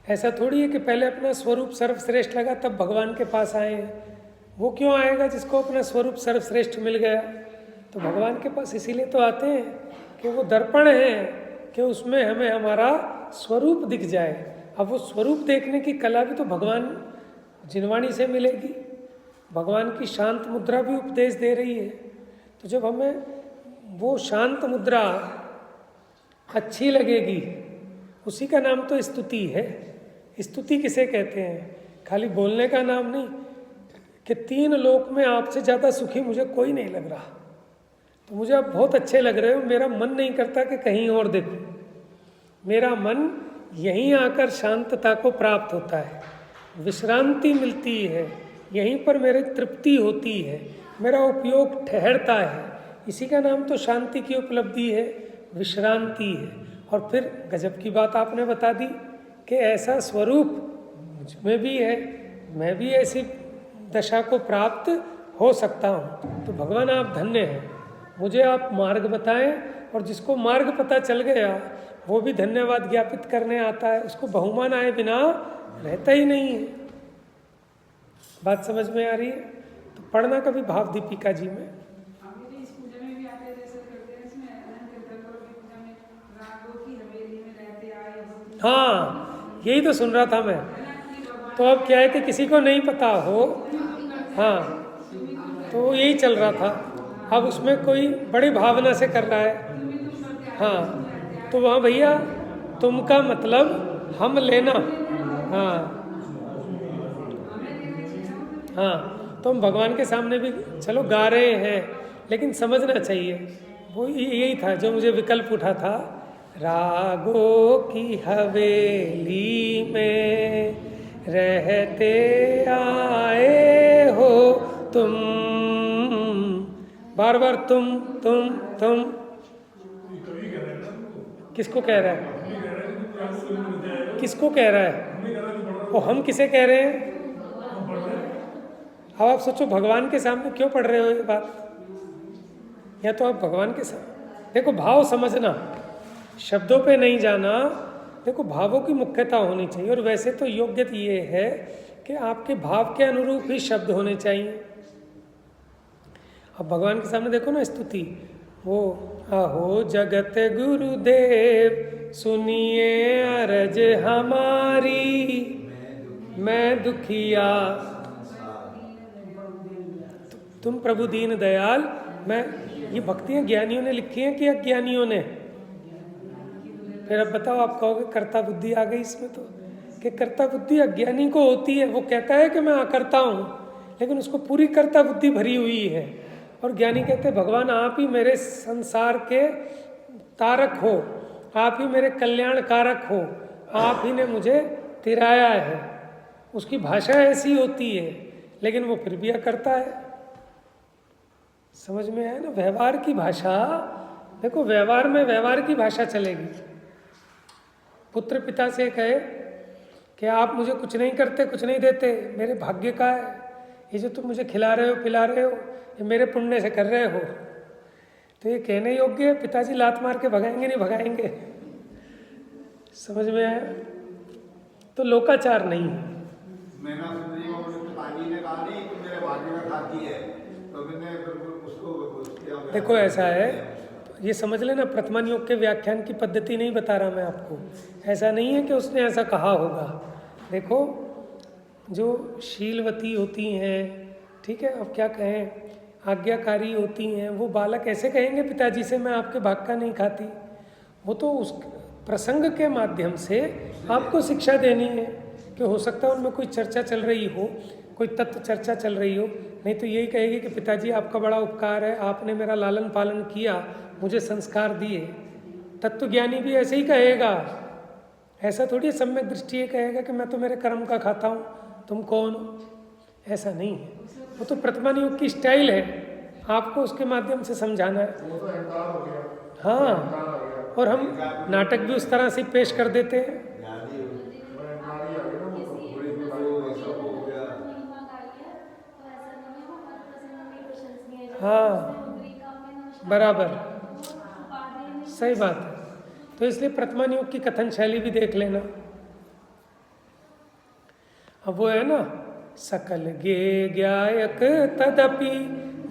ऐसा थोड़ी है कि पहले अपना स्वरूप सर्वश्रेष्ठ लगा तब भगवान के पास आए हैं। वो क्यों आएगा जिसको अपना स्वरूप सर्वश्रेष्ठ मिल गया? तो भगवान के पास इसीलिए तो आते हैं कि वो दर्पण है, कि उसमें हमें हमारा स्वरूप दिख जाए। अब वो स्वरूप देखने की कला भी तो भगवान जिनवाणी से मिलेगी। भगवान की शांत मुद्रा भी उपदेश दे रही है। तो जब हमें वो शांत मुद्रा अच्छी लगेगी, उसी का नाम तो स्तुति है। स्तुति किसे कहते हैं? खाली बोलने का नाम नहीं, कि तीन लोक में आपसे ज़्यादा सुखी मुझे कोई नहीं लग रहा, तो मुझे आप बहुत अच्छे लग रहे हो। मेरा मन नहीं करता कि कहीं और देखूं, मेरा मन यहीं आकर शांतता को प्राप्त होता है, विश्रांति मिलती है, यहीं पर मेरी तृप्ति होती है, मेरा उपयोग ठहरता है। इसी का नाम तो शांति की उपलब्धि है, विश्रांति है। और फिर गजब की बात आपने बता दी कि ऐसा स्वरूप मुझ में भी है, मैं भी ऐसी दशा को प्राप्त हो सकता हूँ। तो भगवान आप धन्य हैं, मुझे आप मार्ग बताएं। और जिसको मार्ग पता चल गया वो भी धन्यवाद ज्ञापित करने आता है, उसको बहुमान आए बिना रहता ही नहीं है। बात समझ में आ रही है? तो पढ़ना कभी भाव दीपिका जी में। हाँ, यही तो सुन रहा था मैं। तो अब क्या है कि किसी को नहीं पता हो, हाँ, तो यही चल रहा था। अब उसमें कोई बड़ी भावना से कर रहा है, हाँ, तो वहाँ भैया तुम का मतलब हम लेना, हाँ हाँ, तो हम भगवान के सामने भी चलो गा रहे हैं, लेकिन समझना चाहिए वो यही था जो मुझे विकल्प उठा था। रागों की हवेली में रहते आए हो तुम, बार बार तुम। किसको कह रहा है? किसको कह रहा है? वो हम किसे कह रहे हैं? अब आप सोचो, भगवान के सामने क्यों पढ़ रहे हो ये बात? या तो आप भगवान के सामने देखो, भाव समझना, शब्दों पे नहीं जाना। देखो, भावों की मुख्यता होनी चाहिए। और वैसे तो योग्यता ये है कि आपके भाव के अनुरूप ही शब्द होने चाहिए। अब भगवान के सामने देखो ना स्तुति, वो अहो जगत गुरुदेव सुनिए अरज हमारी, मैं दुखिया तुम प्रभु दीन दयाल। मैं ये भक्तियाँ ज्ञानियों ने लिखी हैं कि अज्ञानियों ने? फिर अब बताओ, आप कहोगे कर्ता बुद्धि आ गई इसमें, तो कि कर्ता बुद्धि अज्ञानी को होती है। वो कहता है कि मैं अकर्ता हूँ, लेकिन उसको पूरी कर्ता बुद्धि भरी हुई है। और ज्ञानी कहते हैं भगवान आप ही मेरे संसार के तारक हो, आप ही मेरे कल्याण कारक हो, आप ही ने मुझे तिराया है। उसकी भाषा ऐसी होती है, लेकिन वो फिर भी अकर्ता है। समझ में आया ना? व्यवहार की भाषा, देखो व्यवहार में व्यवहार की भाषा चलेगी। पुत्र पिता से कहे कि आप मुझे कुछ नहीं करते, कुछ नहीं देते, मेरे भाग्य का है, ये जो तुम मुझे खिला रहे हो पिला रहे हो ये मेरे पुण्य से कर रहे हो, तो ये कहने योग्य है? पिताजी लात मार के भगाएंगे नहीं भगाएंगे? समझ में आया? तो लोकाचार नहीं है। मैंने पिताजी ने कहा नहीं तुम मेरे भाग्य में खाती है, तो मैंने उसको देखो ऐसा है, ये समझ लेना, प्रथमान योग के व्याख्यान की पद्धति नहीं बता रहा मैं आपको। ऐसा नहीं है कि उसने ऐसा कहा होगा। देखो, जो शीलवती होती हैं, ठीक है, अब क्या कहें, आज्ञाकारी होती हैं, वो बालक ऐसे कहेंगे पिताजी से मैं आपके भाग का नहीं खाती। वो तो उस प्रसंग के माध्यम से आपको शिक्षा देनी है कि हो सकता है उनमें कोई चर्चा चल रही हो, कोई तत्व चर्चा चल रही हो, नहीं तो यही कहेगी कि पिताजी आपका बड़ा उपकार है, आपने मेरा लालन पालन किया, मुझे संस्कार दिए। तत्वज्ञानी भी ऐसे ही कहेगा, ऐसा थोड़ी सम्यक दृष्टि ये कहेगा कि मैं तो मेरे कर्म का खाता हूँ, तुम कौन हो, ऐसा नहीं है। वो तो प्रतिमान योग की स्टाइल है, आपको उसके माध्यम से समझाना है। वो तो अहंकार हो गया। हाँ, अहंकार आ गया। और हम नाटक भी उस तरह से पेश कर देते हैं। ज्ञानी हो, वो अहंकार ही आ गया ना, वो तो बड़ी वो सब हो गया। महिमा गाई है, तो ऐसा नहीं है वो हर प्रसंग में प्रशंसनीय है। हाँ, उसने उतरी का में नमस्कार बराबर, तो वो उपाधि में सही बात है। तो इसलिए प्रतिमान योग की कथन शैली भी देख लेना। अब वो है ना, सकल गे गायक तदपि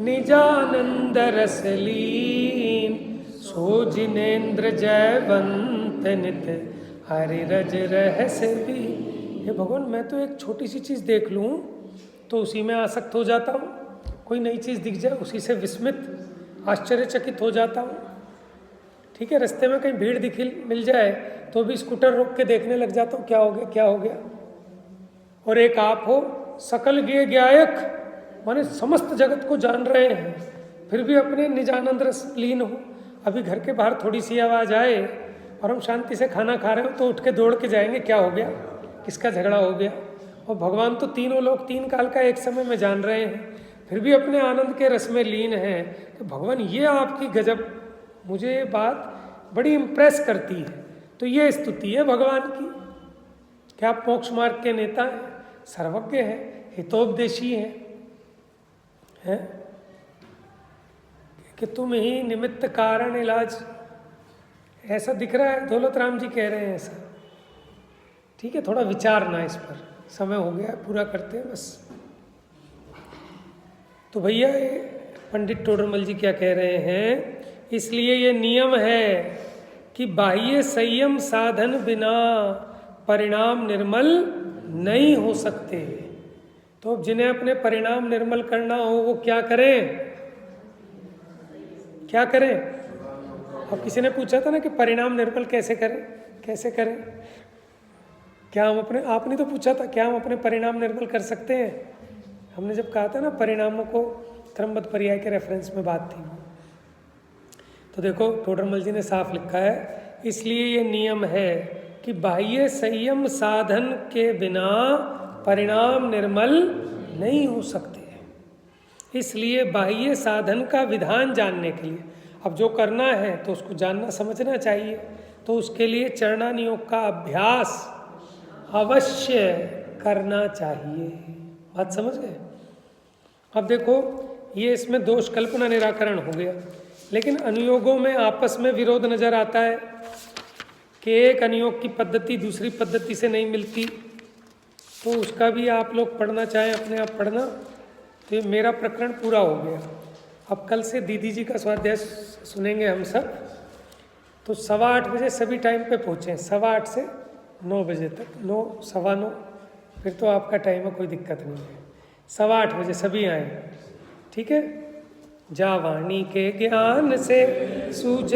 निजानंद रसलीन, सो जिनेन्द्र जयवंत नित हरि रज रहस भी। हे भगवान, मैं तो एक छोटी सी चीज़ देख लूँ तो उसी में आसक्त हो जाता हूँ, कोई नई चीज़ दिख जाए उसी से विस्मित आश्चर्यचकित हो जाता हूँ। ठीक है, रास्ते में कहीं भीड़ दिखी मिल जाए तो भी स्कूटर रोक के देखने लग जाता हूँ, क्या हो गया क्या हो गया। और एक आप हो सकल गे गायक, माने समस्त जगत को जान रहे हैं, फिर भी अपने निजानंद रस लीन हो। अभी घर के बाहर थोड़ी सी आवाज़ आए और हम शांति से खाना खा रहे हो तो उठ के दौड़ के जाएंगे, क्या हो गया, किसका झगड़ा हो गया। और भगवान तो तीनों लोग तीन काल का एक समय में जान रहे हैं, फिर भी अपने आनंद के रस में लीन हैं। तो भगवान ये आपकी गजब, मुझे ये बात बड़ी इम्प्रेस करती है। तो ये स्तुति है भगवान की कि आप मोक्ष मार्ग के नेता हैं, सर्वज्ञ हैं, हितोपदेशी हैं, कि तुम ही निमित्त कारण इलाज, ऐसा दिख रहा है। दौलत राम जी कह रहे हैं ऐसा। ठीक है, थोड़ा विचारना इस पर, समय हो गया पूरा करते हैं बस। तो भैया ये पंडित टोडरमल जी क्या कह रहे हैं, इसलिए ये नियम है कि बाह्य संयम साधन बिना परिणाम निर्मल नहीं हो सकते। तो अब जिन्हें अपने परिणाम निर्मल करना हो वो क्या करें, क्या करें। अब किसी ने पूछा था ना कि परिणाम निर्मल कैसे करें, कैसे करें। क्या हम अपने, आपने तो पूछा था क्या हम अपने परिणाम निर्मल कर सकते हैं। हमने जब कहा था ना परिणामों को क्रमबद्ध पर्याय के रेफरेंस में बात थी। तो देखो टोडरमल जी ने साफ लिखा है, इसलिए ये नियम है कि बाह्य संयम साधन के बिना परिणाम निर्मल नहीं हो सकते। इसलिए बाह्य साधन का विधान जानने के लिए, अब जो करना है तो उसको जानना समझना चाहिए, तो उसके लिए चरणान योग का अभ्यास अवश्य करना चाहिए। बात समझ गए। अब देखो ये इसमें दोष कल्पना निराकरण हो गया, लेकिन अनुयोगों में आपस में विरोध नजर आता है कि एक अनुयोग की पद्धति दूसरी पद्धति से नहीं मिलती, तो उसका भी आप लोग पढ़ना चाहें अपने आप पढ़ना। तो ये मेरा प्रकरण पूरा हो गया। अब कल से दीदी जी का स्वाध्याय सुनेंगे हम सब। तो 8:15 बजे सभी टाइम पे पहुँचें, 8:15 से 9 बजे तक, 9 सवा 9, फिर तो आपका टाइम है, कोई दिक्कत नहीं है। 8:15 बजे सभी आए, ठीक है। जा वाणी के ज्ञान से सूझ